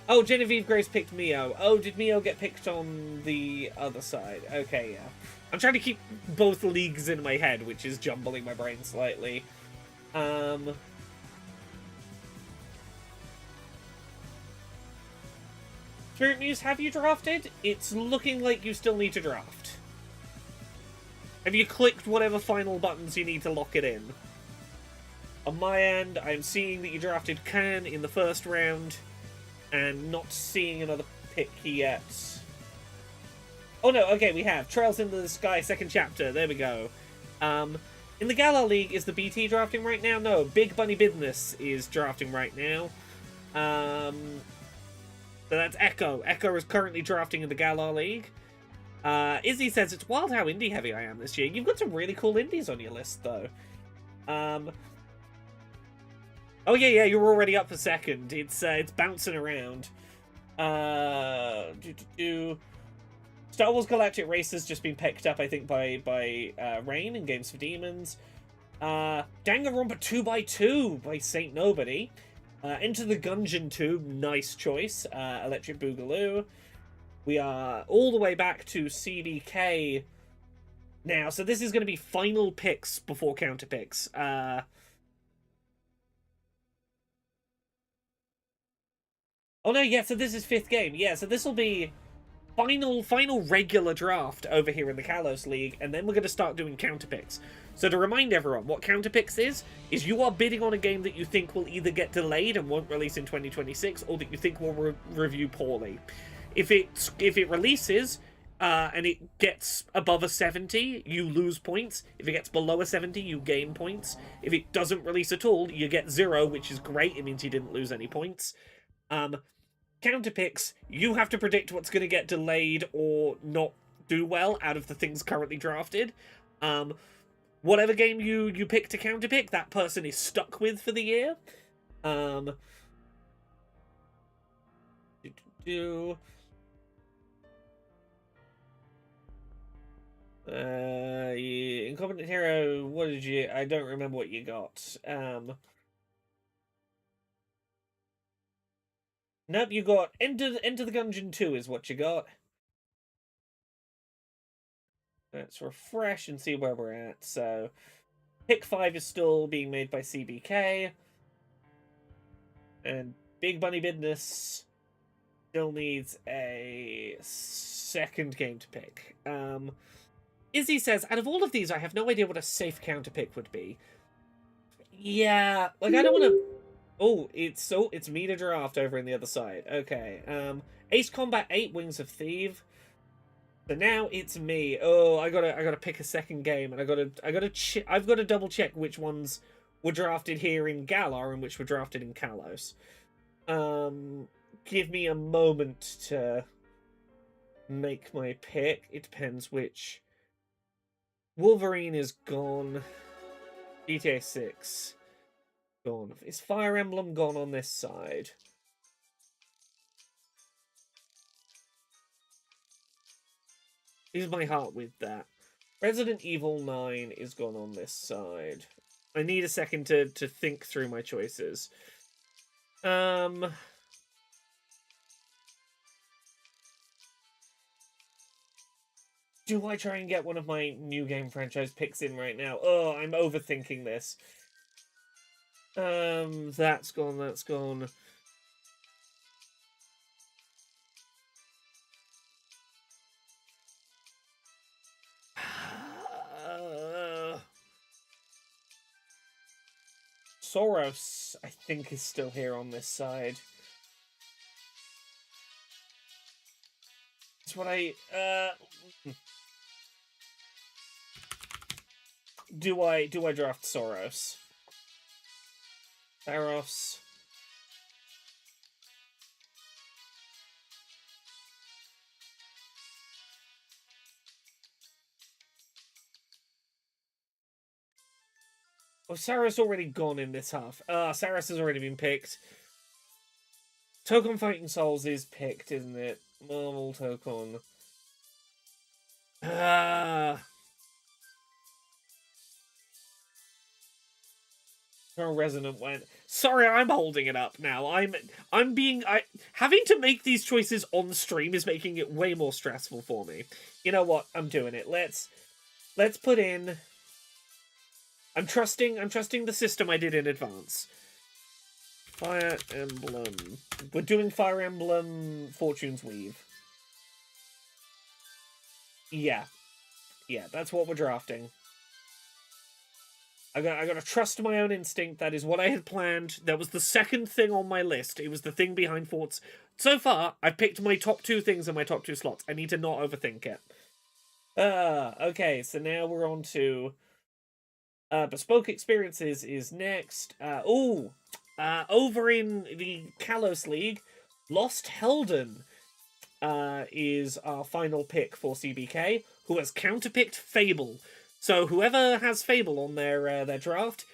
Oh, Genevieve Grace picked Mio. Oh, did Mio get picked on the other side? Okay, yeah. I'm trying to keep both leagues in my head, which is jumbling my brain slightly. Spirit Muse, have you drafted? It's looking like you still need to draft. Have you clicked whatever final buttons you need to lock it in? On my end, I'm seeing that you drafted Can in the first round, and not seeing another pick yet. Oh no, okay, we have Trails into the Sky, second chapter. There we go. In the Galar League, is the BT drafting right now? No, Big Bunny Business is drafting right now. So that's Echo. Echo is currently drafting in the Galar League. Izzy says, it's wild how indie heavy I am this year. You've got some really cool indies on your list, though. Oh yeah, you're already up for second. It's bouncing around. Star Wars Galactic Racer's just been picked up, I think, by Rain in Games for Demons. Danganronpa 2x2 by Saint Nobody. Into the Gungeon 2, nice choice. Electric Boogaloo. We are all the way back to CBK now, so this is going to be final picks before counter picks. Oh no, yeah, so this is 5th game. Yeah, so this will be final regular draft over here in the Kalos League, and then we're going to start doing counter picks. So to remind everyone, what counter picks is you are bidding on a game that you think will either get delayed and won't release in 2026, or that you think will review poorly. If it releases and it gets above a 70, you lose points. If it gets below a 70, you gain points. If it doesn't release at all, you get 0, which is great. It means you didn't lose any points. Counter picks, you have to predict what's going to get delayed or not do well out of the things currently drafted. Whatever game you pick to counter pick, that person is stuck with for the year. Incompetent Hero, what did you... I don't remember what you got. Nope, you got Enter the Gungeon 2 is what you got. Let's refresh and see where we're at. So, Pick 5 is still being made by CBK. And Big Bunny Business still needs a second game to pick. Izzy says, out of all of these, I have no idea what a safe counter pick would be. Yeah, like, I don't want to... Oh, it's me to draft over in the other side. Okay. Ace Combat 8, Wings of Thief. So now it's me. Oh, I gotta pick a second game, and I've got to double check which ones were drafted here in Galar and which were drafted in Kalos. Give me a moment to make my pick. It depends which. Wolverine is gone. GTA 6 gone. Is Fire Emblem gone on this side? Is my heart with that? Resident Evil 9 is gone on this side. I need a second to think through my choices. Do I try and get one of my new game franchise picks in right now? Oh, I'm overthinking this. That's gone, that's gone. Soros, I think, is still here on this side. That's what I, Do I draft Soros? Theros. Oh, Saras already gone in this half. Saras has already been picked. Tokon Fighting Souls is picked, isn't it? Marvel Tokon. Resonant went. Sorry, I'm holding it up now. Having to make these choices on stream is making it way more stressful for me. You know what? I'm doing it. Let's put in. I'm trusting the system I did in advance. Fire Emblem. We're doing Fire Emblem Fortune's Weave. Yeah. Yeah, that's what we're drafting. I got to trust my own instinct. That is what I had planned. That was the second thing on my list. It was the thing behind thoughts. So far, I've picked my top 2 things in my top 2 slots. I need to not overthink it. Okay, so now we're on to Bespoke Experiences is next. Over in the Kalos League, Lost Helden is our final pick for CBK, who has counterpicked Fable. So whoever has Fable on their draft,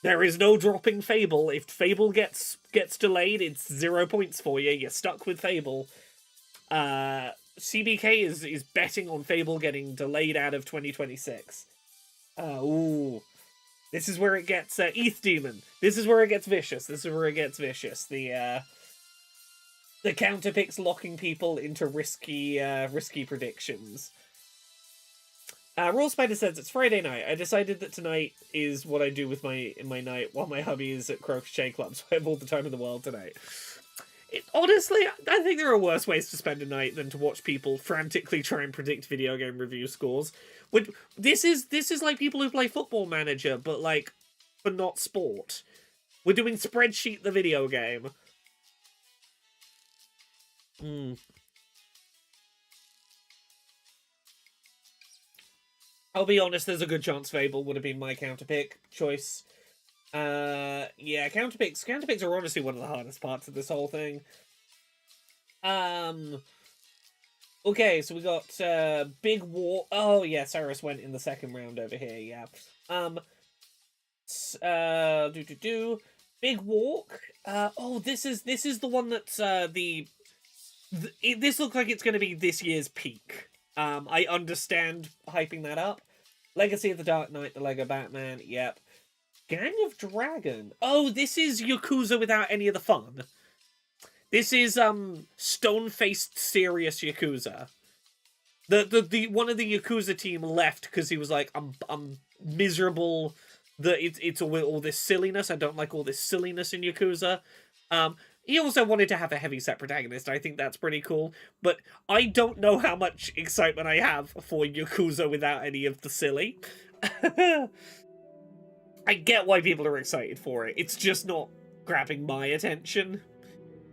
there is no dropping Fable. If Fable gets delayed, it's 0 points for you. You're stuck with Fable. CBK is betting on Fable getting delayed out of 2026. This is where it gets ETH Demon. This is where it gets vicious. The counterpicks locking people into risky predictions. Raw Spider says it's Friday night. I decided that tonight is what I do with my night while my hubby is at Crochet Club, so I have all the time in the world tonight. Honestly, I think there are worse ways to spend a night than to watch people frantically try and predict video game review scores. This is like people who play Football Manager, but like for not sport. We're doing Spreadsheet the video game. I'll be honest, there's a good chance Fable would have been my counterpick choice. Yeah, counterpicks are honestly one of the hardest parts of this whole thing. Okay, so we got Big Walk. Oh yeah, Cyrus went in the second round over here. Yeah. Big Walk. This is the one that's this looks like it's going to be this year's peak. I understand hyping that up. Legacy of the Dark Knight, the Lego Batman. Yep. Gang of Dragon. Oh, this is Yakuza without any of the fun. This is stone-faced serious Yakuza. The one of the Yakuza team left because he was like, I'm miserable that it's all this silliness. I don't like all this silliness in Yakuza. He also wanted to have a heavy-set protagonist. I think that's pretty cool. But I don't know how much excitement I have for Yakuza without any of the silly. I get why people are excited for it. It's just not grabbing my attention.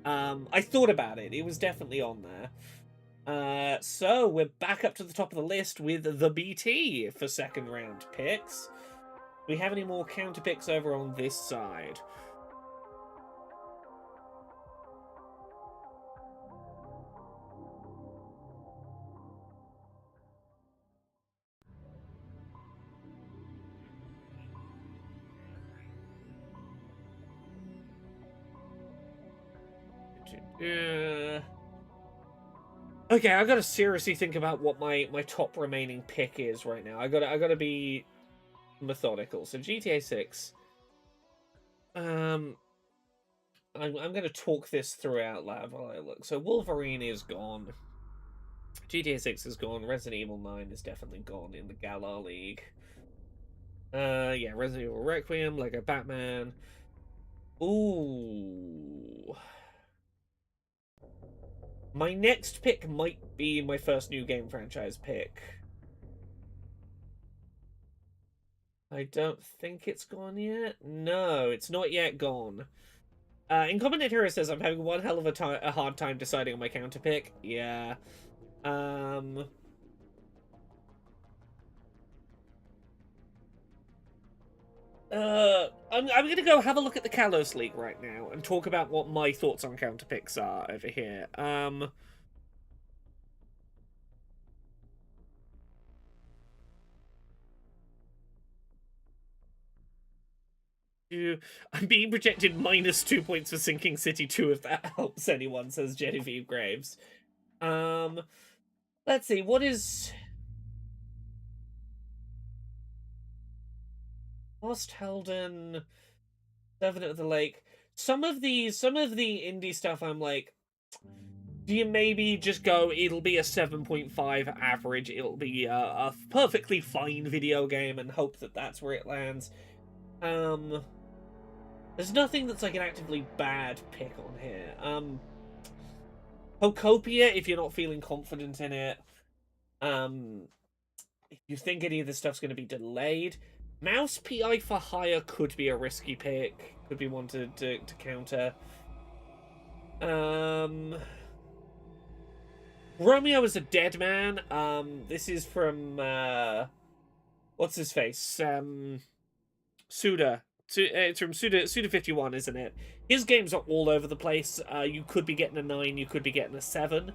I thought about it. It was definitely on there. So we're back up to the top of the list with the BT for second round picks. Do we have any more counter picks over on this side? Okay, I gotta seriously think about what my top remaining pick is right now. I gotta be methodical. So GTA 6. I'm gonna talk this through out loud while I look. So Wolverine is gone. GTA 6 is gone. Resident Evil 9 is definitely gone in the Galar League. Yeah, Resident Evil Requiem, Lego Batman. Ooh. My next pick might be my first new game franchise pick. I don't think it's gone yet. No, it's not yet gone. Incompetent Hero says, I'm having one hell of a hard time deciding on my counter pick. Yeah. I'm gonna go have a look at the Kalos League right now and talk about what my thoughts on counter picks are over here. I'm being projected -2 points for Sinking City 2 if that helps anyone, says Genevieve Graves. Let's see, what is... Lost Helden, Seven of the Lake. Some of the indie stuff I'm like, do you maybe just go, it'll be a 7.5 average, it'll be a perfectly fine video game and hope that that's where it lands. There's nothing that's like an actively bad pick on here. Hocopia, if you're not feeling confident in it. If you think any of this stuff's going to be delayed. Mouse PI for hire could be a risky pick. Could be one to counter. Romeo is a dead man. This is from what's his face? Suda. It's from Suda51, isn't it? His games are all over the place. You could be getting a 9, you could be getting a 7.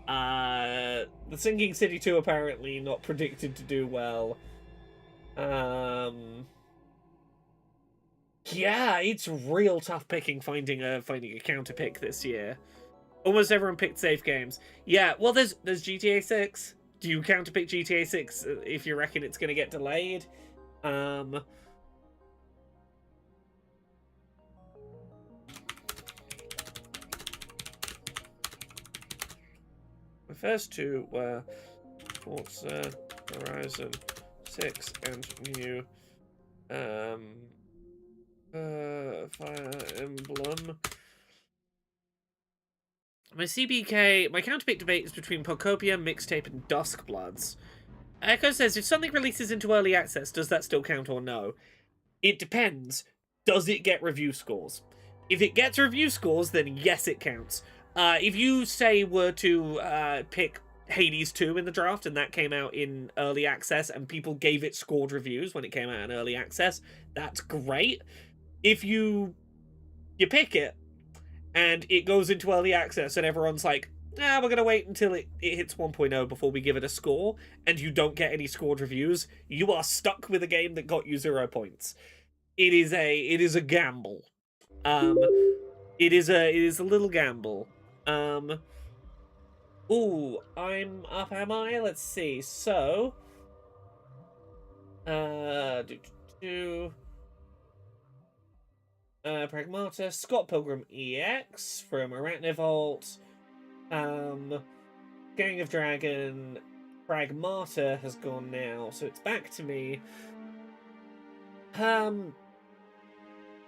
The Sinking City 2 apparently not predicted to do well. Yeah, it's real tough picking finding a counter pick this year. Almost everyone picked safe games. Yeah, well, there's GTA 6. Do you counterpick GTA 6 if you reckon it's going to get delayed? My first two were Forza Horizon 6 and new Fire Emblem. My CBK, my counterpick debate is between Pocopia, Mixtape, and Duskbloods. Echo says, if something releases into early access, does that still count or no? It depends. Does it get review scores? If it gets review scores, then yes, it counts. If you, say, were to pick Hades 2 in the draft, and that came out in early access, and people gave it scored reviews when it came out in early access, that's great. If you pick it, and it goes into early access, and everyone's like, we're going to wait until it hits 1.0 before we give it a score, and you don't get any scored reviews, you are stuck with a game that got you 0 points. It is a gamble. It is a little gamble. Ooh, I'm up, am I? Let's see. So, Pragmata, Scott Pilgrim EX from Arachnivolt, Gang of Dragon, Pragmata has gone now, so it's back to me.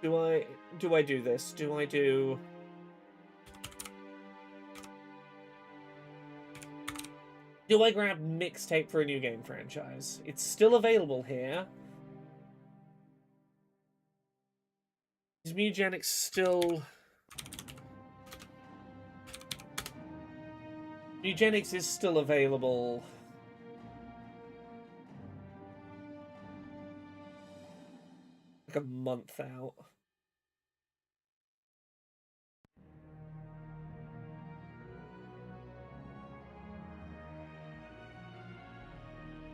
Do I do this? Do I do... Do I grab Mixtape for a new game franchise? It's still available here. Is Mugenics still... Mugenics is still available. Like a month out.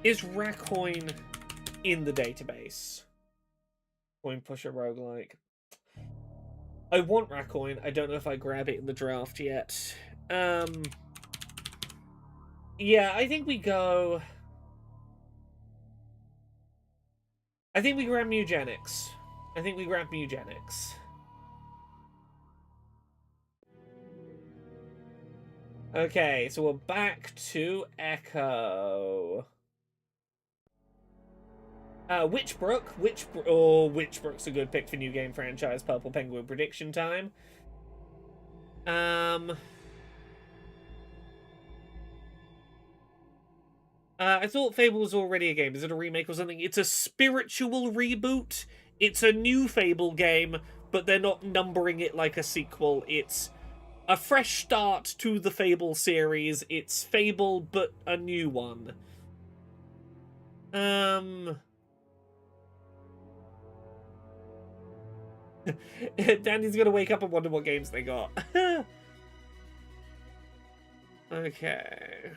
Is Racoin in the database? Coin Pusher roguelike. I want Racoin. I don't know if I grab it in the draft yet. Yeah, I think we go... I think we grab Mugenics. Okay, so we're back to Echo. Witchbrook. Witchbrook's a good pick for new game franchise. Purple Penguin prediction time. I thought Fable was already a game. Is it a remake or something? It's a spiritual reboot. It's a new Fable game, but they're not numbering it like a sequel. It's a fresh start to the Fable series. It's Fable, but a new one. Danny's gonna wake up and wonder what games they got. Okay.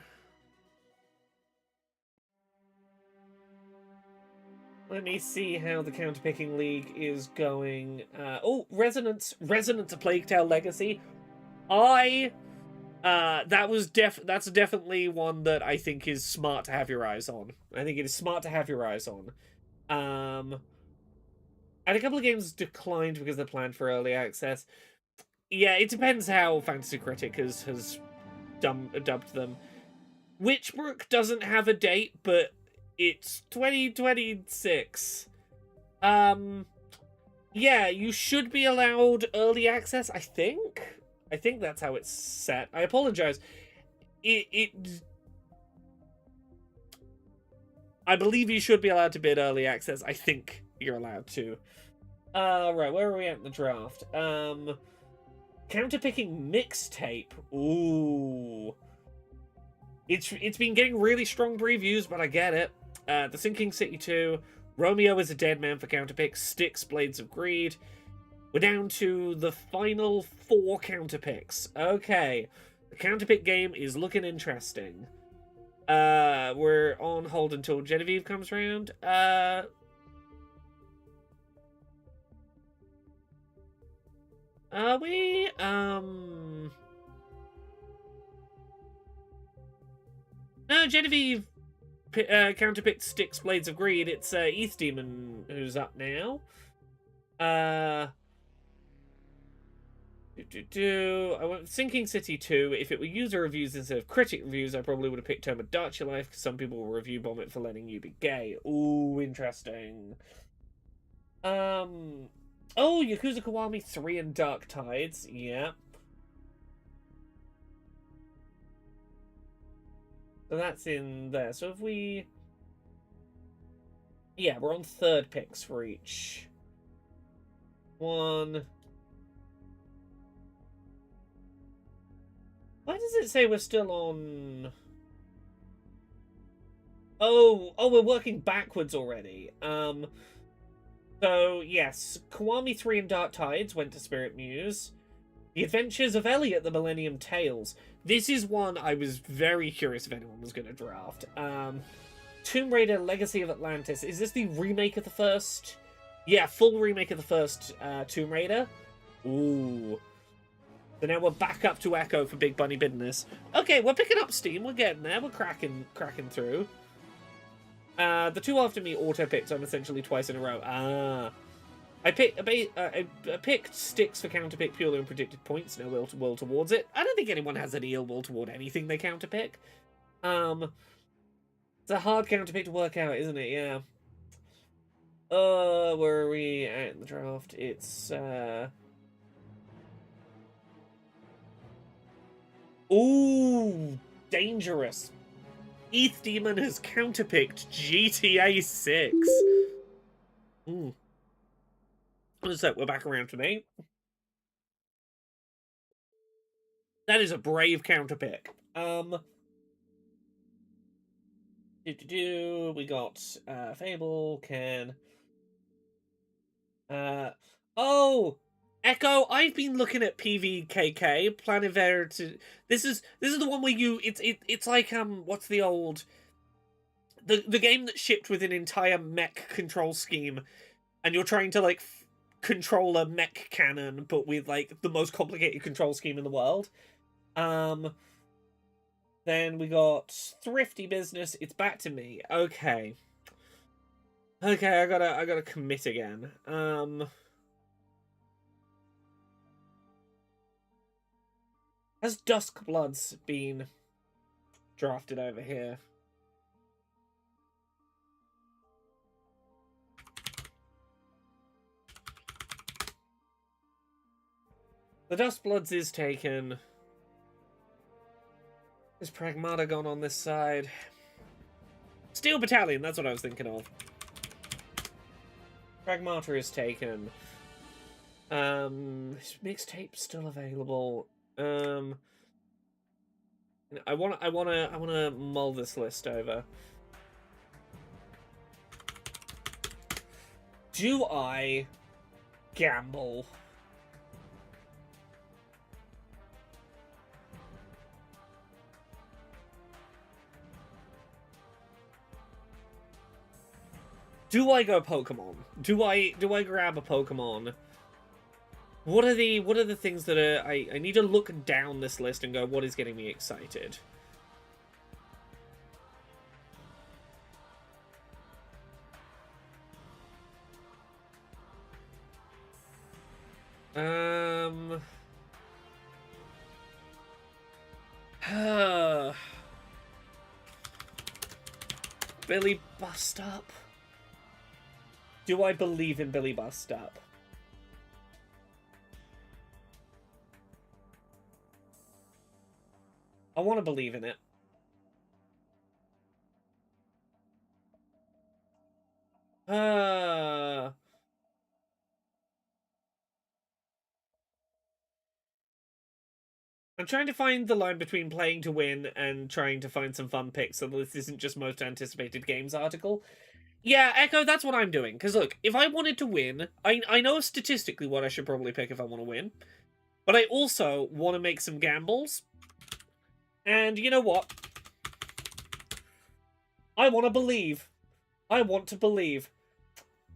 Let me see how the counterpicking league is going. Oh, Resonance, A Plague Tale Legacy. That's definitely one that I think is smart to have your eyes on. I think it is smart to have your eyes on. And a couple of games declined because they're planned for early access. Yeah, it depends how Fantasy Critic has dubbed them. Witchbrook doesn't have a date, but it's 2026. Yeah, you should be allowed early access, I think. I think that's how it's set. I apologize. I believe you should be allowed to bid early access. I think you're allowed to. Right, where are we at in the draft? Counterpicking mixtape. Ooh. It's been getting really strong reviews, but I get it. The Sinking City 2, Romeo is a Dead Man for counterpick, Styx, Blades of Greed. We're down to the final 4 counterpicks. Okay. The counterpick game is looking interesting. We're on hold until Genevieve comes around. Are we? No, Genevieve counterpicked Styx, Blades of Greed. It's East Demon who's up now. I went Sinking City 2. If it were user reviews instead of critic reviews, I probably would have picked Tomodachi Life, because some people will review bomb it for letting you be gay. Ooh, interesting. Oh, Yakuza Kiwami 3 and Dark Tides. Yeah. So that's in there. So if we... Yeah, we're on 3rd picks for each. 1... Why does it say we're still on... Oh, we're working backwards already. So, yes, Kiwami 3 and Dark Tides went to Spirit Muse. The Adventures of Elliot, the Millennium Tales. This is one I was very curious if anyone was going to draft. Tomb Raider, Legacy of Atlantis. Is this the remake of the first? Yeah, full remake of the first Tomb Raider. Ooh. So now we're back up to Echo for Big Bunny business. Okay, we're picking up steam. We're getting there. We're cracking through. The 2 after me auto-picked, I'm essentially twice in a row. I picked Styx for counterpick purely on predicted points, no will towards it. I don't think anyone has any ill will toward anything they counterpick. It's a hard counterpick to work out, isn't it? Yeah. Where are we at in the draft? It's, Ooh, dangerous. ETH Demon has counterpicked GTA 6. So we're back around to me. That is a brave counterpick. We got Fable, Can. Oh, Echo. I've been looking at PVKK Planiver. This is the one where you it's like what's the old the game that shipped with an entire mech control scheme, and you're trying to like control a mech cannon, but with like the most complicated control scheme in the world. Then we got Thrifty Business. It's back to me. Okay. Okay, I gotta commit again. Has Duskbloods been drafted over here? The Duskbloods is taken. Is Pragmata gone on this side? Steel Battalion, that's what I was thinking of. Pragmata is taken. Mixtape's still available. I wanna mull this list over. Do I gamble? Do I go Pokemon? Do I grab a Pokemon? What are the things that are I need to look down this list and go, what is getting me excited? Billy Bust Up. Do I believe in Billy Bust Up? I want to believe in it. Uh... I'm trying to find the line between playing to win and trying to find some fun picks so that this isn't just most anticipated games article. Yeah, Echo, that's what I'm doing. Because look, if I wanted to win, I know statistically what I should probably pick if I want to win. But I also want to make some gambles. And you know what? I want to believe. I want to believe.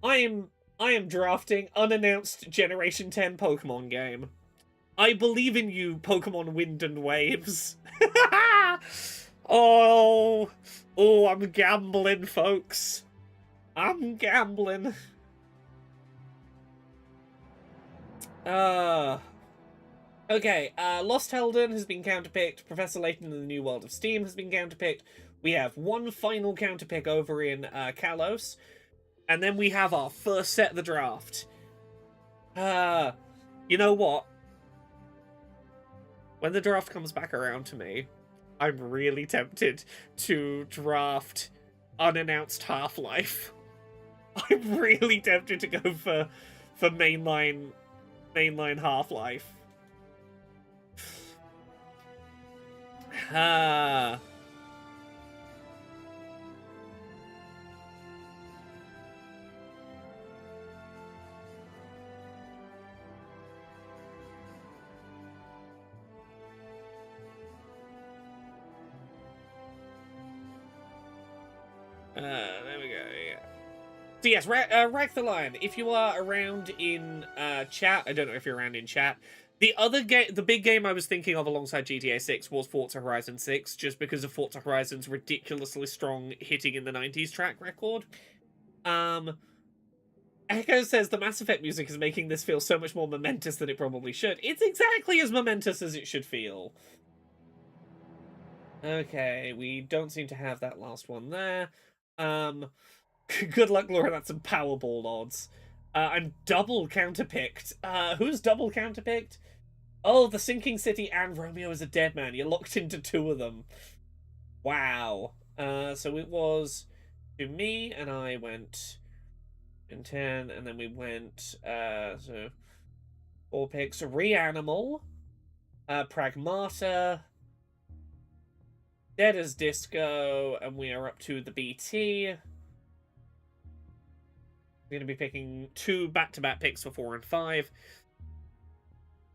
I am drafting unannounced Generation 10 Pokemon game. I believe in you, Pokemon Wind and Waves. Oh, I'm gambling, folks. I'm gambling. Okay, Lost Helden has been counterpicked. Professor Layton in the New World of Steam has been counterpicked. We have one final counterpick over in Kalos. And then we have our first set of the draft. You know what? When the draft comes back around to me, I'm really tempted to draft unannounced Half-Life. I'm really tempted to go for mainline Half-Life. There we go, yeah. So yes, Rack the Lion, if you are around in chat, I don't know if you're around in chat, the big game I was thinking of alongside GTA 6 was Forza Horizon 6, just because of Forza Horizon's ridiculously strong hitting in the 90s track record. Echo says the Mass Effect music is making this feel so much more momentous than it probably should. It's exactly as momentous as it should feel. Okay, we don't seem to have that last one there. Good luck, Laura, that's some Powerball odds. I'm double counterpicked. Who's double counterpicked? Oh, the Sinking City and Romeo is a Dead Man. You're locked into two of them. Wow. So it was to me, and I went in 10, and then we went, so 4 picks. Reanimal, Pragmata, Dead as Disco, and we are up to the BT. We're going to be picking 2 back-to-back picks for 4 and 5.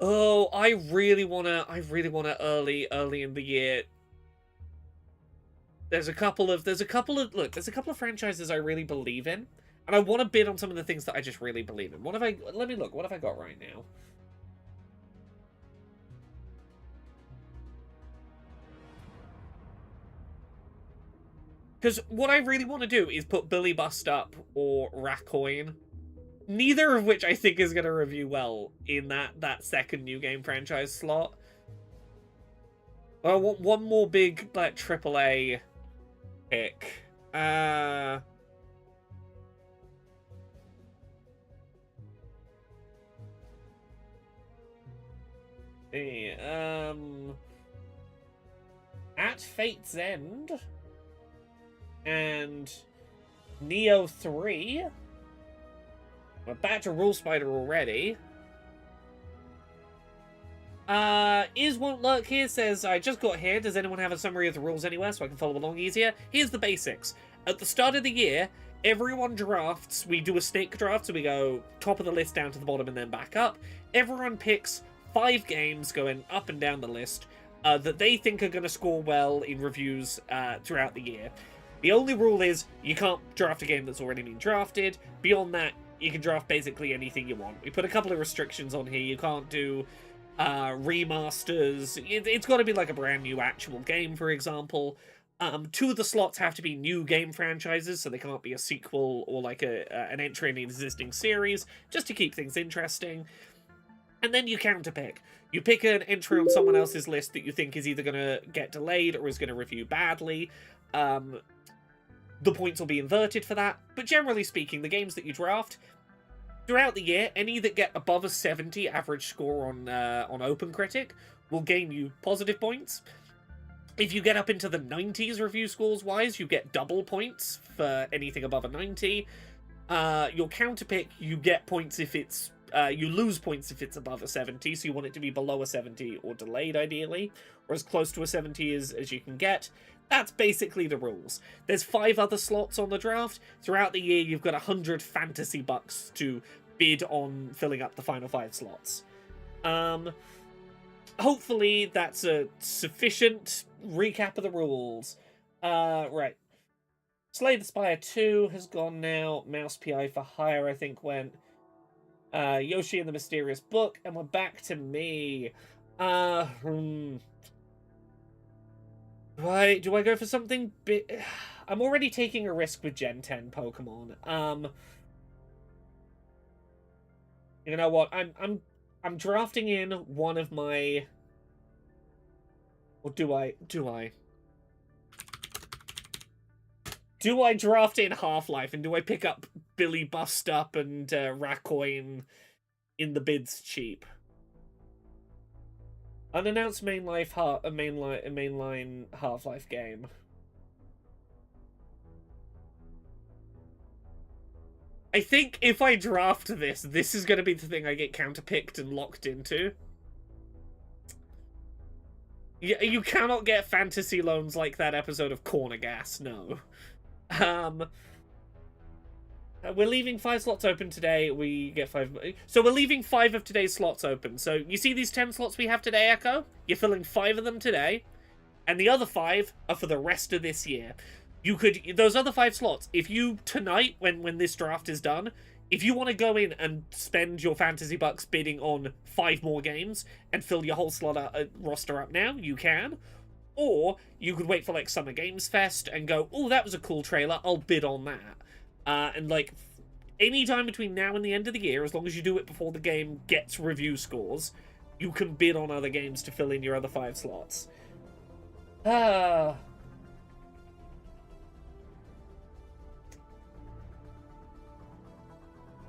Oh, I really wanna early in the year. There's a couple of franchises I really believe in, and I want to bid on some of the things that I just really believe in. Let me look. What have I got right now? Because what I really want to do is put Billy Bust Up or Racoin. Neither of which I think is going to review well in that second new game franchise slot. I want one more big, like, AAA pick. At Fate's End and Neo 3. We're back to Rule Spider already. Is Won't Lurk here says, I just got here. Does anyone have a summary of the rules anywhere so I can follow along easier? Here's the basics. At the start of the year, everyone drafts. We do a snake draft, so we go top of the list down to the bottom and then back up. Everyone picks 5 games going up and down the list that they think are going to score well in reviews throughout the year. The only rule is you can't draft a game that's already been drafted. Beyond that, you can draft basically anything you want. We put a couple of restrictions on here. You can't do remasters. It's got to be like a brand new actual game, for example. 2 of the slots have to be new game franchises, so they can't be a sequel or like an entry in an existing series, just to keep things interesting. And then you counterpick. You pick an entry on someone else's list that you think is either going to get delayed or is going to review badly. The points will be inverted for that, but generally speaking, the games that you draft throughout the year, any that get above a 70 average score on Open Critic will gain you positive points. If you get up into the 90s review scores wise, you get double points for anything above a 90. Your counter pick, you get points if it's you lose points if it's above a 70, so you want it to be below a 70 or delayed, ideally, or as close to a 70 as you can get. That's basically the rules. There's 5 other slots on the draft. Throughout the year, you've got 100 fantasy bucks to bid on filling up the final 5 slots. Hopefully that's a sufficient recap of the rules. Right. Slay the Spire 2 has gone now. Mouse PI for Hire, I think, went. Yoshi and the Mysterious Book, and we're back to me. Do I go for something big? I'm already taking a risk with Gen 10 Pokemon. You know what? I'm drafting in one of my... Or do I? Do I draft in Half-Life, and do I pick up Billy Bust-Up and Racoin in the bids cheap? Unannounced mainline Half-Life game. I think if I draft this is going to be the thing I get counterpicked and locked into. You cannot get fantasy loans like that episode of Corner Gas, no. We're leaving 5 slots open today. We get 5. So we're leaving 5 of today's slots open. So you see these 10 slots we have today, Echo? You're filling 5 of them today. And the other 5 are for the rest of this year. You could... Those other 5 slots, if you... Tonight, when this draft is done, if you want to go in and spend your fantasy bucks bidding on 5 more games and fill your whole slot roster up now, you can. Or you could wait for, like, Summer Games Fest and go, oh, that was a cool trailer, I'll bid on that. And, like, any time between now and the end of the year, as long as you do it before the game gets review scores, you can bid on other games to fill in your other 5 slots.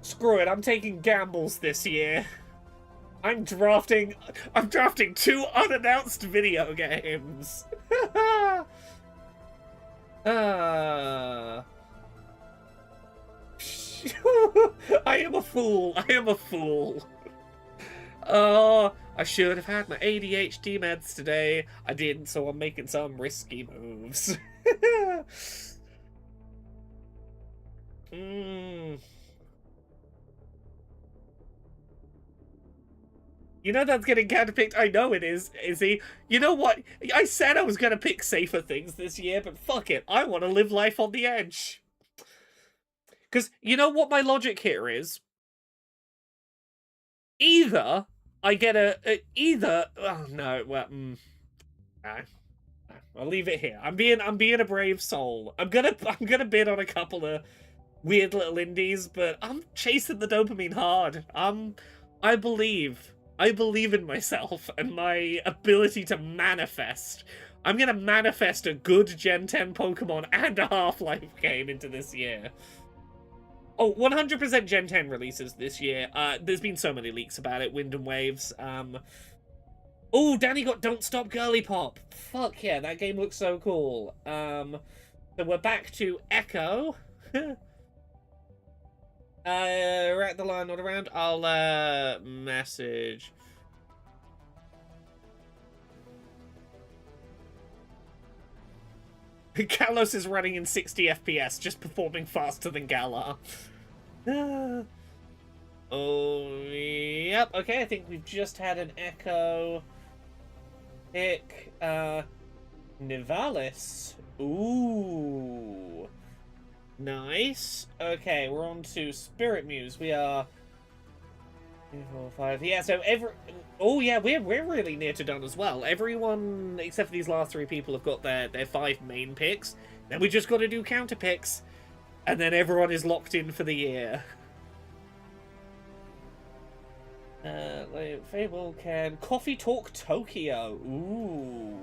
Screw it, I'm taking gambles this year. I'm drafting 2 unannounced video games. I am a fool. Oh, I should have had my ADHD meds today. I didn't, so I'm making some risky moves. You know that's getting counterpicked? I know it is, Izzy. You know what? I said I was going to pick safer things this year, but fuck it. I want to live life on the edge. Because you know what my logic here is? Either I get oh no, well, no. I'll leave it here. I'm being a brave soul. I'm gonna bid on a couple of weird little indies, but I'm chasing the dopamine hard. I believe in myself and my ability to manifest. I'm gonna manifest a good Gen 10 Pokemon and a Half-Life game into this year. Oh, 100% Gen 10 releases this year. There's been so many leaks about it. Wind and Waves. Oh, Danny got Don't Stop Girly Pop. Fuck yeah, that game looks so cool. So we're back to Echo. Rack the line not around. I'll message. Kalos is running in 60 FPS, just performing faster than Galar. Oh, yep. Okay, I think we've just had an Echo pick. Nivalis. Ooh. Nice. Okay, we're on to Spirit Muse. We are 3, 4, 5. Yeah, so oh yeah, we're really near to done as well. Everyone except for these last 3 people have got their 5 main picks. Then we just got to do counter picks, and then everyone is locked in for the year. Fable can Coffee Talk Tokyo. Ooh.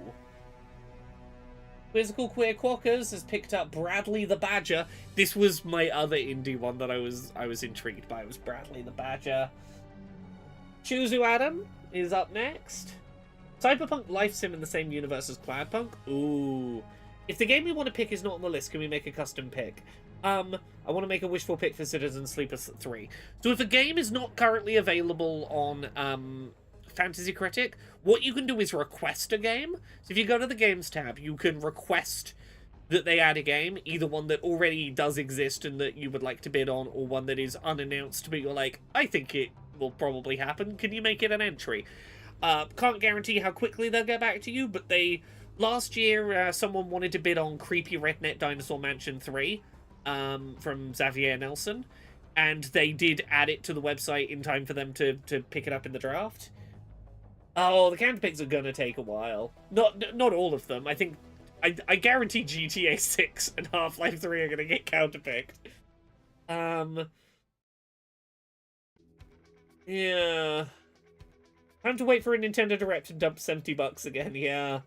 Quizzical Queer Quackers has picked up Bradley the Badger. This was my other indie one that I was intrigued by. It was Bradley the Badger. Chuzu Adam is up next. Cyberpunk Life Sim in the same universe as Cloudpunk. Ooh. If the game we want to pick is not on the list, can we make a custom pick? I want to make a wishful pick for Citizen Sleeper 3. So if a game is not currently available on Fantasy Critic, what you can do is request a game. So if you go to the Games tab, you can request that they add a game, either one that already does exist and that you would like to bid on, or one that is unannounced, but you're like, I think it will probably happen. Can you make it an entry? Can't guarantee how quickly they'll get back to you, but last year, someone wanted to bid on Creepy Redneck Dinosaur Mansion 3, from Xavier Nelson, and they did add it to the website in time for them to pick it up in the draft. Oh, the counterpicks are gonna take a while. Not all of them. I think I guarantee GTA 6 and Half-Life 3 are gonna get counterpicked. Yeah. Time to wait for a Nintendo Direct and dump $70 again, yeah.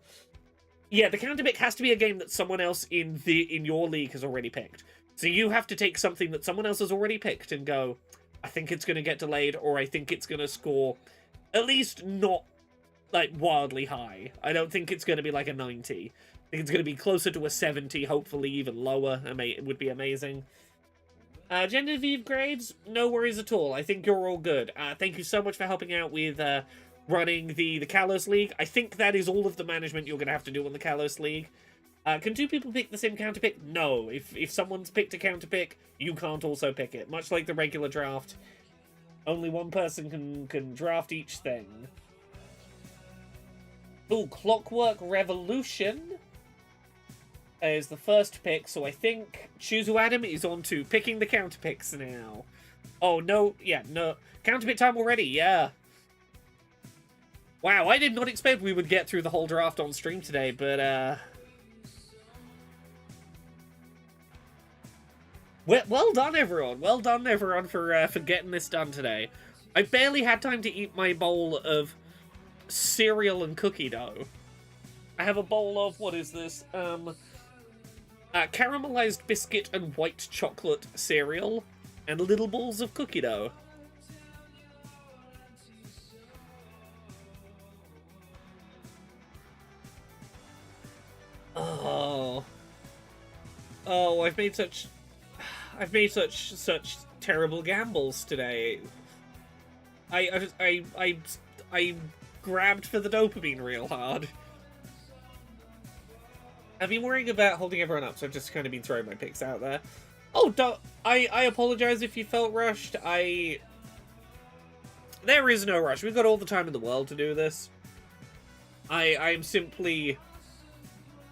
Yeah, the counterpick has to be a game that someone else in your league has already picked. So you have to take something that someone else has already picked and go, I think it's going to get delayed, or I think it's going to score at least not, like, wildly high. I don't think it's going to be like a 90. I think it's going to be closer to a 70, hopefully even lower. It would be amazing. Genevieve grades, no worries at all. I think you're all good. Thank you so much for helping out with running the Kalos League. I think that is all of the management you're going to have to do on the Kalos League. Can two people pick the same counterpick? No. If someone's picked a counterpick, you can't also pick it. Much like the regular draft, only one person can draft each thing. Ooh, Clockwork Revolution is the first pick, so I think Chuzu Adam is on to picking the counterpicks now. Oh, no. Yeah, no. Counterpick time already, yeah. Wow, I did not expect we would get through the whole draft on stream today, but, well done, everyone. Well done, everyone, for getting this done today. I barely had time to eat my bowl of cereal and cookie dough. I have a bowl of, what is this? Caramelized biscuit and white chocolate cereal, and little balls of cookie dough. Oh, I've made such terrible gambles today. I grabbed for the dopamine real hard. I've been worrying about holding everyone up, so I've just kind of been throwing my picks out there. Oh, I apologize if you felt rushed. There is no rush. We've got all the time in the world to do this. I'm simply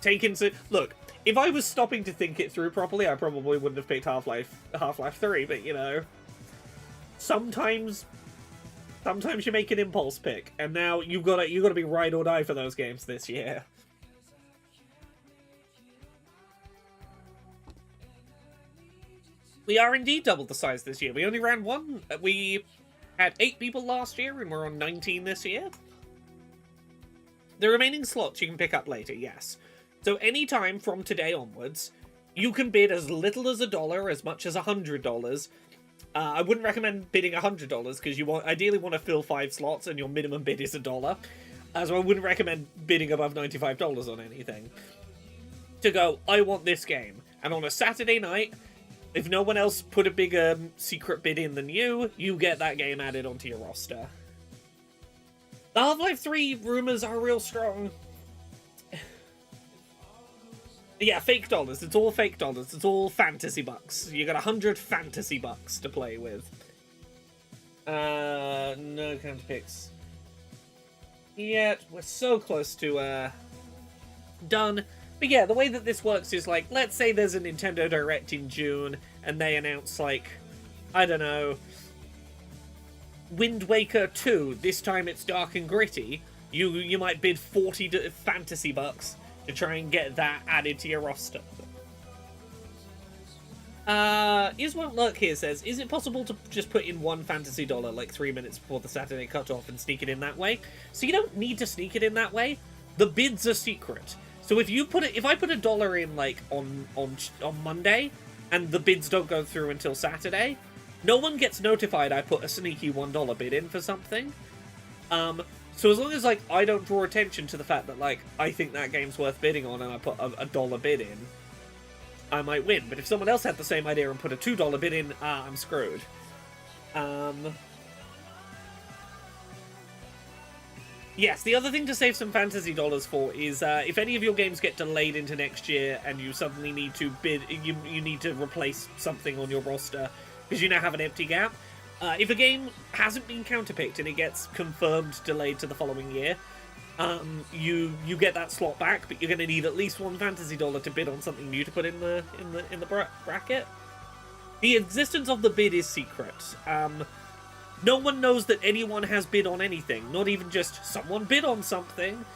taking... Look, if I was stopping to think it through properly, I probably wouldn't have picked Half-Life 3, but, you know... Sometimes you make an impulse pick, and now you gotta be ride or die for those games this year. We are indeed double the size this year. We only ran one. We had 8 people last year, and we're on 19 this year. The remaining slots you can pick up later, yes. So anytime from today onwards, you can bid as little as $1, as much as $100. I wouldn't recommend bidding $100 because you ideally want to fill 5 slots, and your minimum bid is $1. So I wouldn't recommend bidding above $95 on anything. To go, I want this game. And on a Saturday night, if no one else put a bigger secret bid in than you get that game added onto your roster. The Half-Life 3 rumors are real strong. Yeah, fake dollars. It's all fake dollars. It's all fantasy bucks. You got 100 fantasy bucks to play with. No counterpicks yet. We're so close to, done. But yeah, the way that this works is, like, let's say there's a Nintendo Direct in June, and they announce, like, I don't know, Wind Waker 2, this time it's dark and gritty. You might bid 40 fantasy bucks to try and get that added to your roster. Is Won't Lurk here says, is it possible to just put in one fantasy dollar, like 3 minutes before the Saturday cutoff, and sneak it in that way? So you don't need to sneak it in that way. The bids are secret. So if I put $1 in, like, on Monday, and the bids don't go through until Saturday, no one gets notified I put a sneaky $1 bid in for something. So as long as, like, I don't draw attention to the fact that, like, I think that game's worth bidding on and I put a $1 bid in, I might win. But if someone else had the same idea and put a $2 bid in, I'm screwed. Yes, the other thing to save some fantasy dollars for is if any of your games get delayed into next year and you suddenly need to bid, you need to replace something on your roster because you now have an empty gap. If a game hasn't been counterpicked and it gets confirmed delayed to the following year, you get that slot back, but you're going to need at least one fantasy dollar to bid on something new to put in the bracket. The existence of the bid is secret. No one knows that anyone has bid on anything, not even just someone bid on something.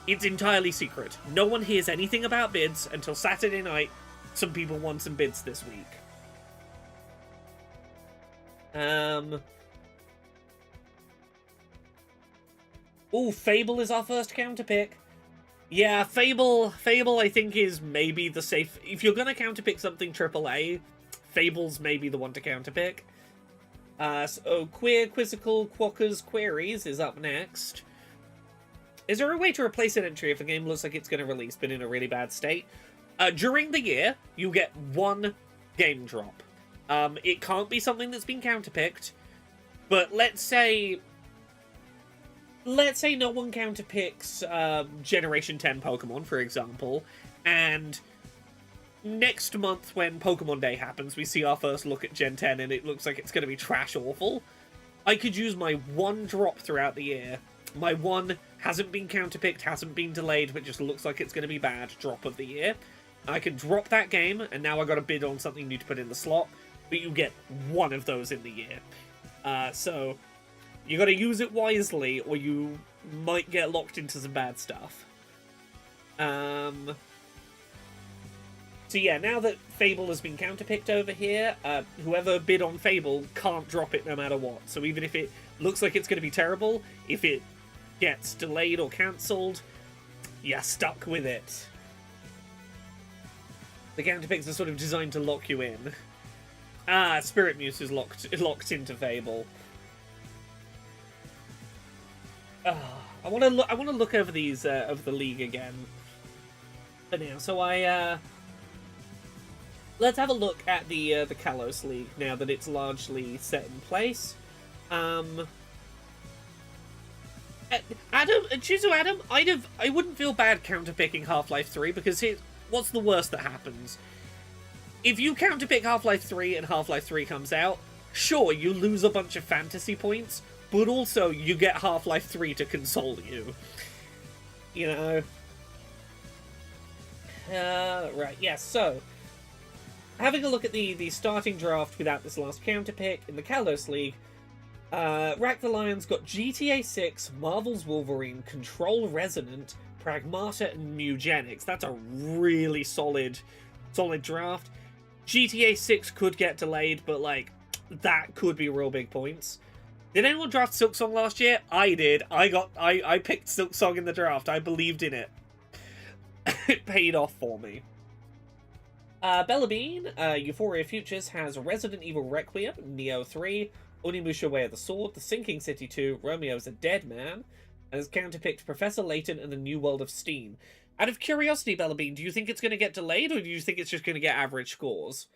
It's entirely secret. No one hears anything about bids until Saturday night. Some people won some bids this week. Oh, Fable is our first counterpick. Yeah, Fable I think is maybe the safe... If you're gonna counterpick something AAA, Fable's maybe the one to counterpick. So Queer, Quizzical, Quackers, Queries is up next. Is there a way to replace an entry if a game looks like it's going to release but in a really bad state? During the year, you get one game drop. It can't be something that's been counterpicked, but let's say no one counterpicks Generation 10 Pokemon, for example, and next month when Pokemon Day happens, we see our first look at Gen 10 and it looks like it's going to be trash awful. I could use my one drop throughout the year. My one hasn't been counterpicked, hasn't been delayed, but just looks like it's going to be bad drop of the year. I can drop that game, and now I got to bid on something new to put in the slot, but you get one of those in the year. So you got to use it wisely, or you might get locked into some bad stuff. So yeah, now that Fable has been counterpicked over here, whoever bid on Fable can't drop it no matter what. So even if it looks like it's going to be terrible, if it gets delayed or cancelled, you're stuck with it. The counterpicks are sort of designed to lock you in. Spirit Muse is locked into Fable. I want to look over these over the league again. But now, so let's have a look at the Kalos League now that it's largely set in place. Adam, I wouldn't feel bad counterpicking Half-Life 3 because what's the worst that happens? If you counterpick Half-Life 3 and Half-Life 3 comes out, sure, you lose a bunch of fantasy points, but also you get Half-Life 3 to console you. You know? Right, yeah, so having a look at the starting draft without this last counterpick in the Kalos League, Rack the Lion's got GTA 6, Marvel's Wolverine, Control Resonant, Pragmata, and Mugenics. That's a really solid draft. GTA 6 could get delayed, but, like, that could be real big points. Did anyone draft Silksong last year? I did. I picked Silksong in the draft. I believed in it. It paid off for me. Bella Bean, Euphoria Futures has Resident Evil Requiem, Neo 3, Onimusha Way of the Sword, The Sinking City 2, Romeo's a Dead Man, and has counterpicked Professor Layton and the New World of Steam. Out of curiosity, Bella Bean, do you think it's going to get delayed, or do you think it's just going to get average scores?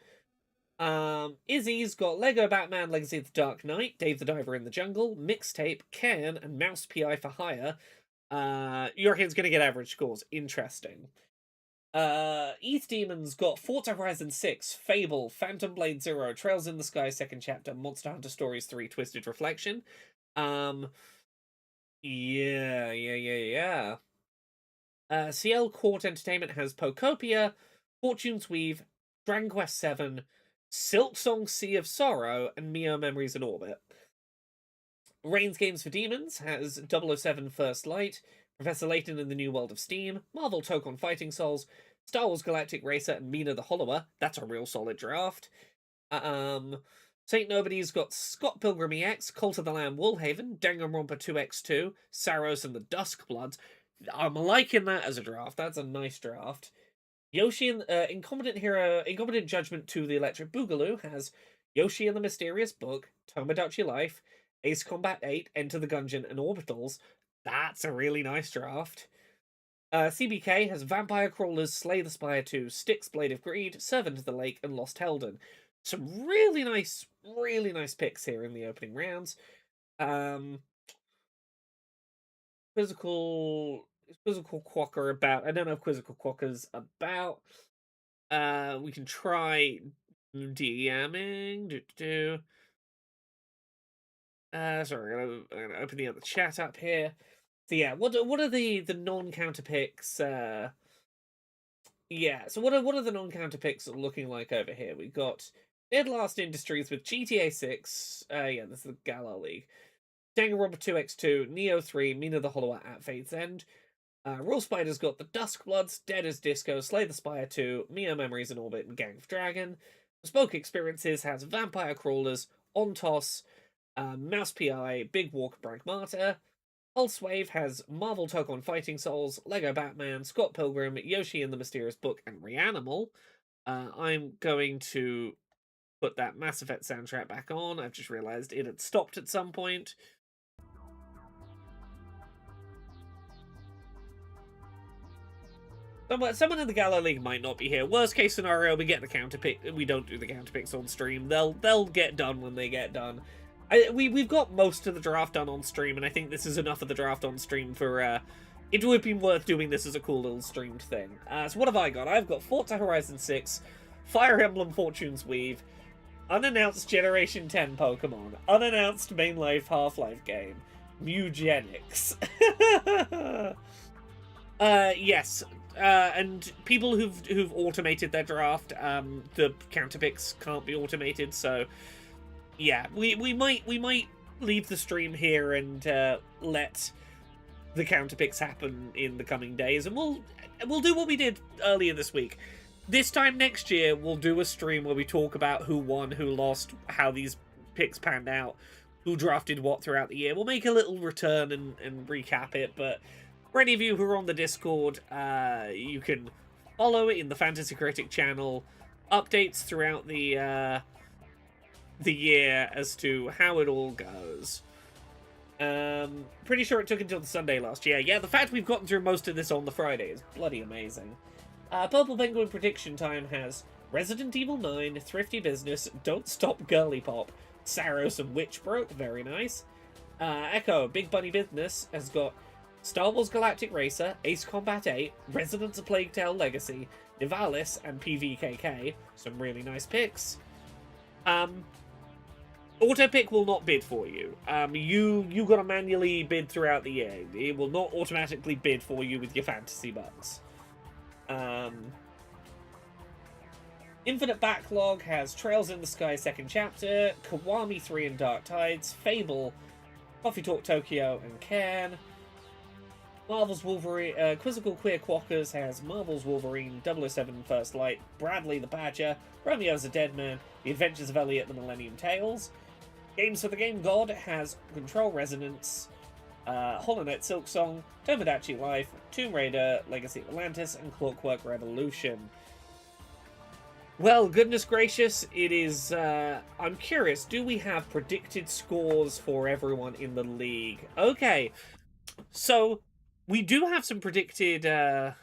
Izzy's got Lego Batman Legacy of the Dark Knight, Dave the Diver in the Jungle, Mixtape, Can, and Mouse PI for Hire. You reckon it's going to get average scores? Interesting. ETH Demon's got Forza Horizon 6, Fable, Phantom Blade 0, Trails in the Sky 2nd Chapter, Monster Hunter Stories 3, Twisted Reflection. Yeah. CL Court Entertainment has Pocopia, Fortune's Weave, Dragon Quest 7, Silksong Sea of Sorrow, and Mio Memories in Orbit. Reigns Games for Demons has 007 First Light, Professor Layton in the New World of Steam, Marvel Tokon Fighting Souls, Star Wars Galactic Racer, and Mina the Hollower. That's a real solid draft. Saint Nobody's got Scott Pilgrim EX, Cult of the Lamb Woolhaven, Danganronpa 2x2, Saros and the Duskbloods. I'm liking that as a draft. That's a nice draft. Yoshi and Incompetent Judgment 2 The Electric Boogaloo has Yoshi and the Mysterious Book, Tomodachi Life, Ace Combat 8, Enter the Gungeon, and Orbitals. That's a really nice draft. CBK has Vampire Crawlers, Slay the Spire 2, Styx Blade of Greed, Servant of the Lake, and Lost Helden. Some really nice picks here in the opening rounds. Quizzical Quokka about. I don't know if Quizzical Quokka's about. We can try DMing. Sorry, I'm gonna open the other chat up here. So yeah, what are the non-counter picks? Yeah, so what are the non-counter picks looking like over here? We've got Dead Last Industries with GTA 6. Yeah, this is the Gala League. Danganronpa 2x2, Neo 3, Mina the Hollower at Fate's End. Rule Spider's got the Duskbloods, Dead as Disco, Slay the Spire 2, Mio Memories in Orbit, and Gang of Dragon. Bespoke Experiences has Vampire Crawlers, Ontos, Mouse PI, Big Walk, Pragmata. Pulsewave has Marvel Tokon Fighting Souls, Lego Batman, Scott Pilgrim, Yoshi and the Mysterious Book, and Reanimal. I'm going to put that Mass Effect soundtrack back on. I've just realised it had stopped at some point. Someone in the Gala League might not be here. Worst case scenario, we get the counter pick. We don't do the counter picks on stream. They'll get done when they get done. We've got most of the draft done on stream, and I think this is enough of the draft on stream for it would have been worth doing this as a cool little streamed thing. So what have I got? I've got Forza Horizon 6, Fire Emblem Fortune's Weave, unannounced Generation 10 Pokemon, unannounced main life Half-Life game, Mugenics. Yes. And people who've automated their draft, the counter picks can't be automated, so yeah, we might leave the stream here and let the counter picks happen in the coming days, and we'll do what we did earlier this week. This time next year, we'll do a stream where we talk about who won, who lost, how these picks panned out, who drafted what throughout the year. We'll make a little return and recap it, but for any of you who are on the Discord, you can follow it in the Fantasy Critic channel. Updates throughout the year as to how it all goes. Pretty sure it took until the Sunday last year. Yeah, the fact we've gotten through most of this on the Friday is bloody amazing. Purple Penguin prediction time has Resident Evil 9, Thrifty Business, Don't Stop Girly Pop, Saros and Witchbroke, very nice. Echo, Big Bunny Business, has got Star Wars Galactic Racer, Ace Combat 8, Residents of Plague Tale Legacy, Nivalis, and PVKK. Some really nice picks. Auto-pick will not bid for you. You got to manually bid throughout the year. It will not automatically bid for you with your fantasy bucks. Infinite Backlog has Trails in the Sky 2nd Chapter, Kiwami 3 and Dark Tides, Fable, Coffee Talk Tokyo, and Can. Marvel's Wolverine, Quizzical Queer Quackers has Marvel's Wolverine, 007 First Light, Bradley the Badger, Romeo's a Dead Man, The Adventures of Elliot the Millennium Tales. Games for the Game God has Control Resonance, Hollow Knight Silksong, Tomodachi Life, Tomb Raider, Legacy of Atlantis, and Clockwork Revolution. Well, goodness gracious, it is, I'm curious, do we have predicted scores for everyone in the league? Okay, so we do have some predicted, I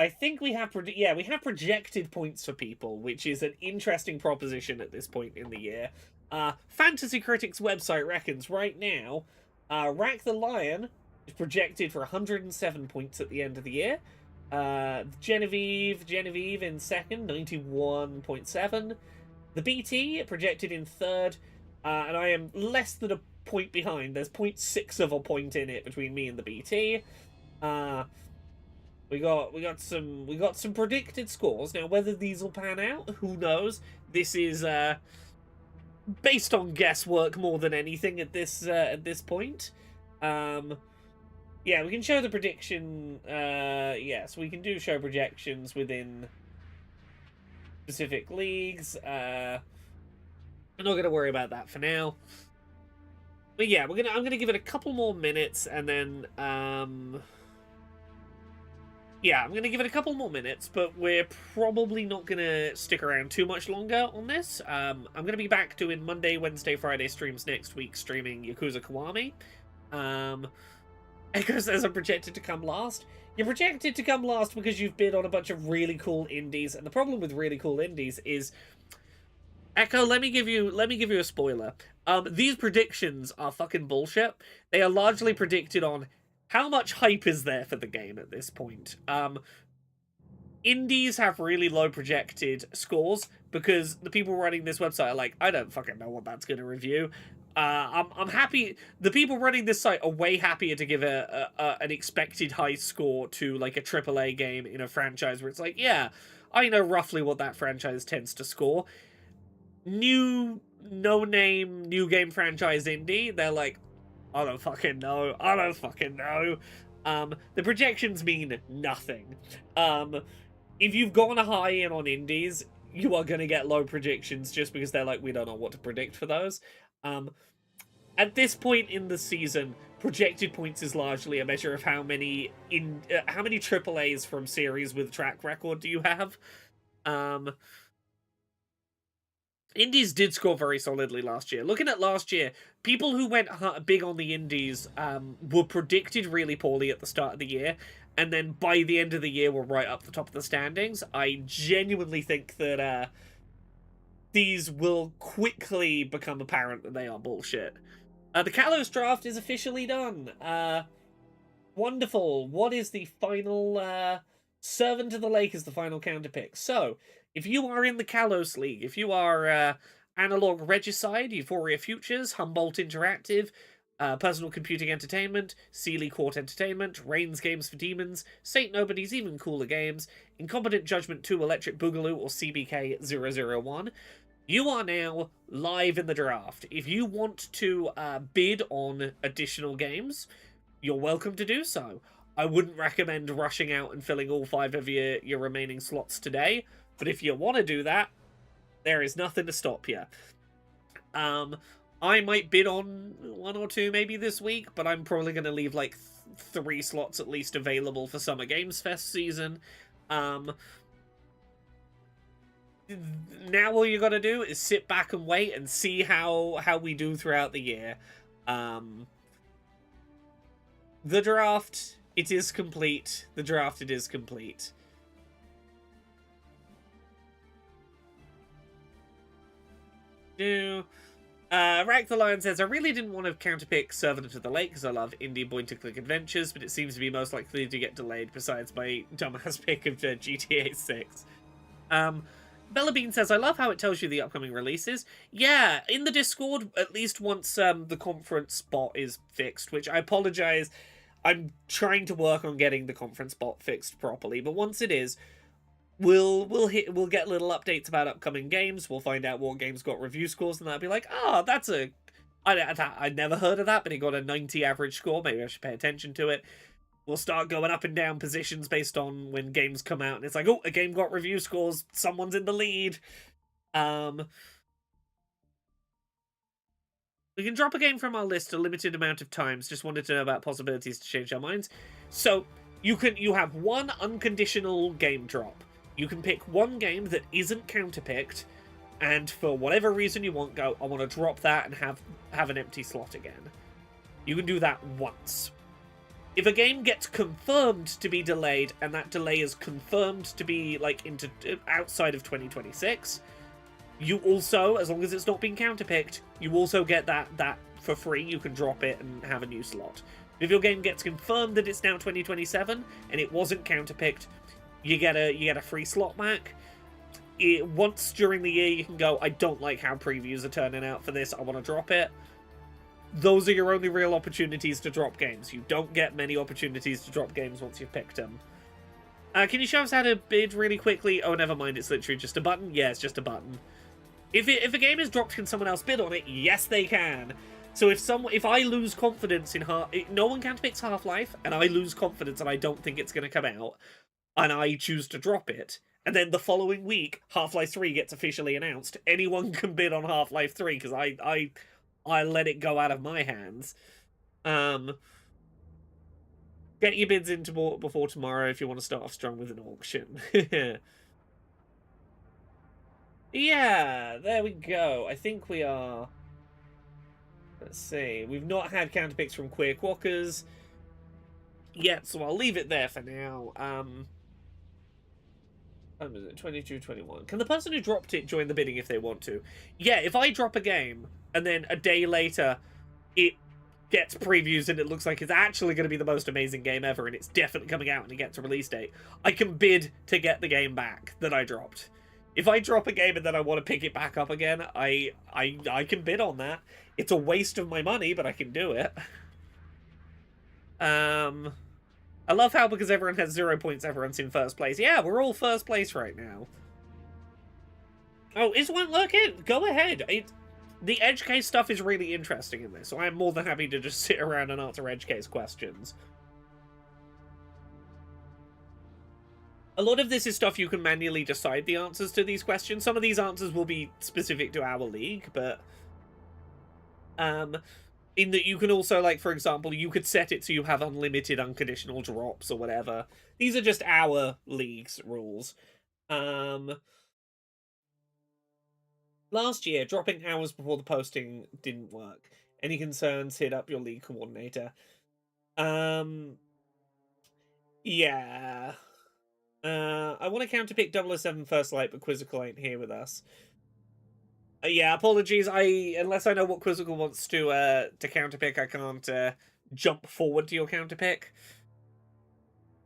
think we have, we have projected points for people, which is an interesting proposition at this point in the year. Fantasy Critic's website reckons right now, Rack the Lion is projected for 107 points at the end of the year. Genevieve in second, 91.7. The BT projected in third, and I am less than a point behind. There's 0.6 of a point in it between me and the BT. We got some predicted scores. Now, whether these will pan out, who knows? This is based on guesswork more than anything at this point. Yeah, we can show the prediction. Yes, we can do show projections within specific leagues. I'm not gonna worry about that for now. But yeah, I'm gonna give it a couple more minutes, and then yeah, I'm gonna give it a couple more minutes, but we're probably not gonna stick around too much longer on this. I'm gonna be back doing Monday, Wednesday, Friday streams next week, streaming Yakuza Kiwami. Echo says I'm projected to come last. You're projected to come last because you've bid on a bunch of really cool indies, and the problem with really cool indies is, Echo, let me give you a spoiler. These predictions are fucking bullshit. They are largely predicted on how much hype is there for the game at this point. Indies have really low projected scores because the people running this website are like, I don't fucking know what that's going to review. I'm happy. The people running this site are way happier to give an expected high score to like a AAA game in a franchise where it's like, yeah, I know roughly what that franchise tends to score. New no-name new game franchise indie, they're like, I don't fucking know. I don't fucking know. The projections mean nothing. If you've gone high in on indies, you are going to get low predictions just because they're like, we don't know what to predict for those. At this point in the season, projected points is largely a measure of how many AAAs from series with track record do you have. Indies did score very solidly last year. Looking at last year, people who went big on the indies were predicted really poorly at the start of the year, and then by the end of the year were right up the top of the standings. I genuinely think that these will quickly become apparent that they are bullshit. The Kalos draft is officially done. Wonderful. What is the final... Servant of the Lake is the final counter pick. So, if you are in the Kalos League, if you are Analog Regicide, Euphoria Futures, Humboldt Interactive, Personal Computing Entertainment, Sealy Court Entertainment, Reigns Games for Demons, Saint Nobody's Even Cooler Games, Incompetent Judgment 2 Electric Boogaloo, or CBK001, you are now live in the draft. If you want to bid on additional games, you're welcome to do so. I wouldn't recommend rushing out and filling all 5 of your remaining slots today, but if you want to do that, there is nothing to stop you. I might bid on 1 or 2 maybe this week, but I'm probably going to leave like 3 slots at least available for Summer Games Fest season. Now all you got to do is sit back and wait and see how we do throughout the year. The draft... It is complete. The draft, it is complete. Rack the Lion says, I really didn't want to counterpick Servant of the Lake because I love indie point-and-click adventures, but it seems to be most likely to get delayed besides my dumbass pick of GTA 6. Bella Bean says, I love how it tells you the upcoming releases. Yeah, in the Discord, at least once the conference spot is fixed, which I apologize. I'm trying to work on getting the conference bot fixed properly, but once it is, we'll get little updates about upcoming games. We'll find out what games got review scores, and that'll be like, oh, that's I'd never heard of that, but it got a 90 average score. Maybe I should pay attention to it. We'll start going up and down positions based on when games come out, and it's like, oh, a game got review scores. Someone's in the lead. We can drop a game from our list a limited amount of times. Just wanted to know about possibilities to change our minds. So you have 1 unconditional game drop. You can pick 1 game that isn't counterpicked, and for whatever reason you want, go, I want to drop that and have an empty slot again. You can do that once. If a game gets confirmed to be delayed, and that delay is confirmed to be like into outside of 2026. You also, as long as it's not being counterpicked, you also get that for free. You can drop it and have a new slot. If your game gets confirmed that it's now 2027 and it wasn't counterpicked, you get a free slot back. Once during the year, you can go, I don't like how previews are turning out for this. I want to drop it. Those are your only real opportunities to drop games. You don't get many opportunities to drop games once you've picked them. Can you show us how to bid really quickly? Oh, never mind. It's literally just a button. Yeah, it's just a button. If a game is dropped, can someone else bid on it? Yes, they can. So if I lose confidence in no one counterpicks Half-Life, and I lose confidence and I don't think it's going to come out, and I choose to drop it, and then the following week Half-Life 3 gets officially announced, anyone can bid on Half-Life 3 because I let it go out of my hands. Get your bids in before tomorrow if you want to start off strong with an auction. Yeah, there we go. I think we are... Let's see. We've not had counterpicks from Queer Quackers yet, so I'll leave it there for now. What was it? 22, 21. Can the person who dropped it join the bidding if they want to? Yeah, if I drop a game and then a day later it gets previews and it looks like it's actually going to be the most amazing game ever and it's definitely coming out and it gets a release date, I can bid to get the game back that I dropped. If I drop a game and then I want to pick it back up again, I can bid on that. It's a waste of my money, but I can do it. I love how because everyone has 0 points, everyone's in first place. Yeah, we're all first place right now. Oh, is one lurking? Go ahead. The edge case stuff is really interesting in this, so I'm more than happy to just sit around and answer edge case questions. A lot of this is stuff you can manually decide the answers to these questions. Some of these answers will be specific to our league, but in that you can also, like, for example, you could set it so you have unlimited unconditional drops or whatever. These are just our league's rules. Last year, dropping hours before the posting didn't work. Any concerns, hit up your league coordinator. Yeah. I want to counterpick 007 First Light, but Quizzical ain't here with us. Yeah, apologies. Unless I know what Quizzical wants to counterpick, I can't jump forward to your counterpick.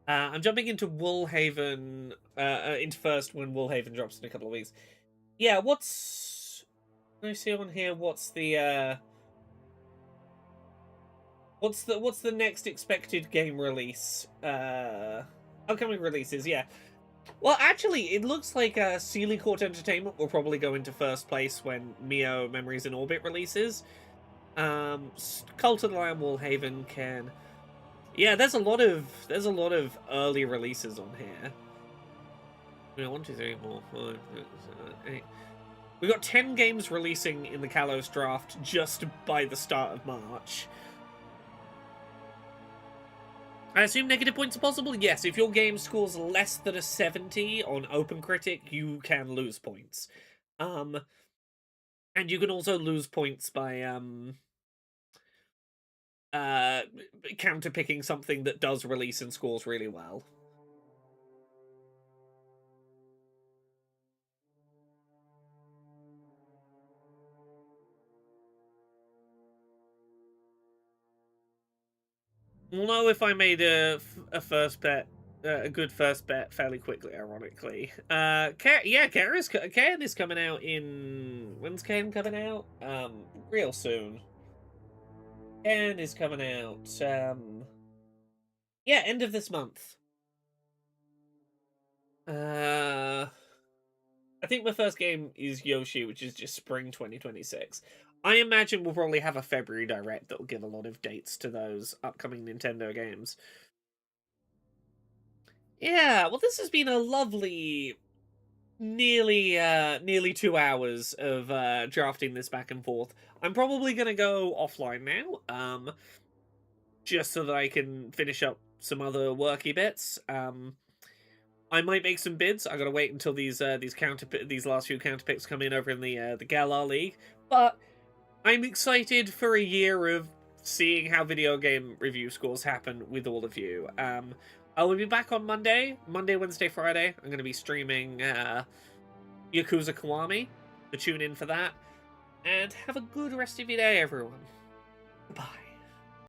I'm jumping into Woolhaven, into first when Woolhaven drops in a couple of weeks. Yeah, what's... Can I see on here what's the what's the next expected game release? Upcoming releases, yeah. Well, actually, it looks like Sealy Court Entertainment will probably go into first place when Mio Memories in Orbit releases. Cult of the Lamb Woolhaven can... Yeah, there's a lot of early releases on here. Yeah, 1, 2, 3, 4, 5, 6, 7, 8. We got 10 games releasing in the Kalos draft just by the start of March. I assume negative points are possible? Yes, if your game scores less than a 70 on Open Critic, you can lose points. And you can also lose points by counterpicking something that does release and scores really well. We'll know if I made a first bet, a good first bet fairly quickly, ironically. Yeah, Cairn is coming out in... When's Cairn coming out? Real soon. Cairn is coming out, yeah, end of this month. I think my first game is Yoshi, which is just spring 2026. I imagine we'll probably have a February Direct that will give a lot of dates to those upcoming Nintendo games. Yeah, well, this has been a lovely nearly 2 hours of drafting this back and forth. I'm probably gonna go offline now, just so that I can finish up some other worky bits. I might make some bids. I gotta wait until these last few counterpicks come in over in the Galar League. But I'm excited for a year of seeing how video game review scores happen with all of you. I will be back on Monday, Wednesday, Friday. I'm gonna be streaming Yakuza Kiwami, so tune in for that. And have a good rest of your day, everyone. Bye.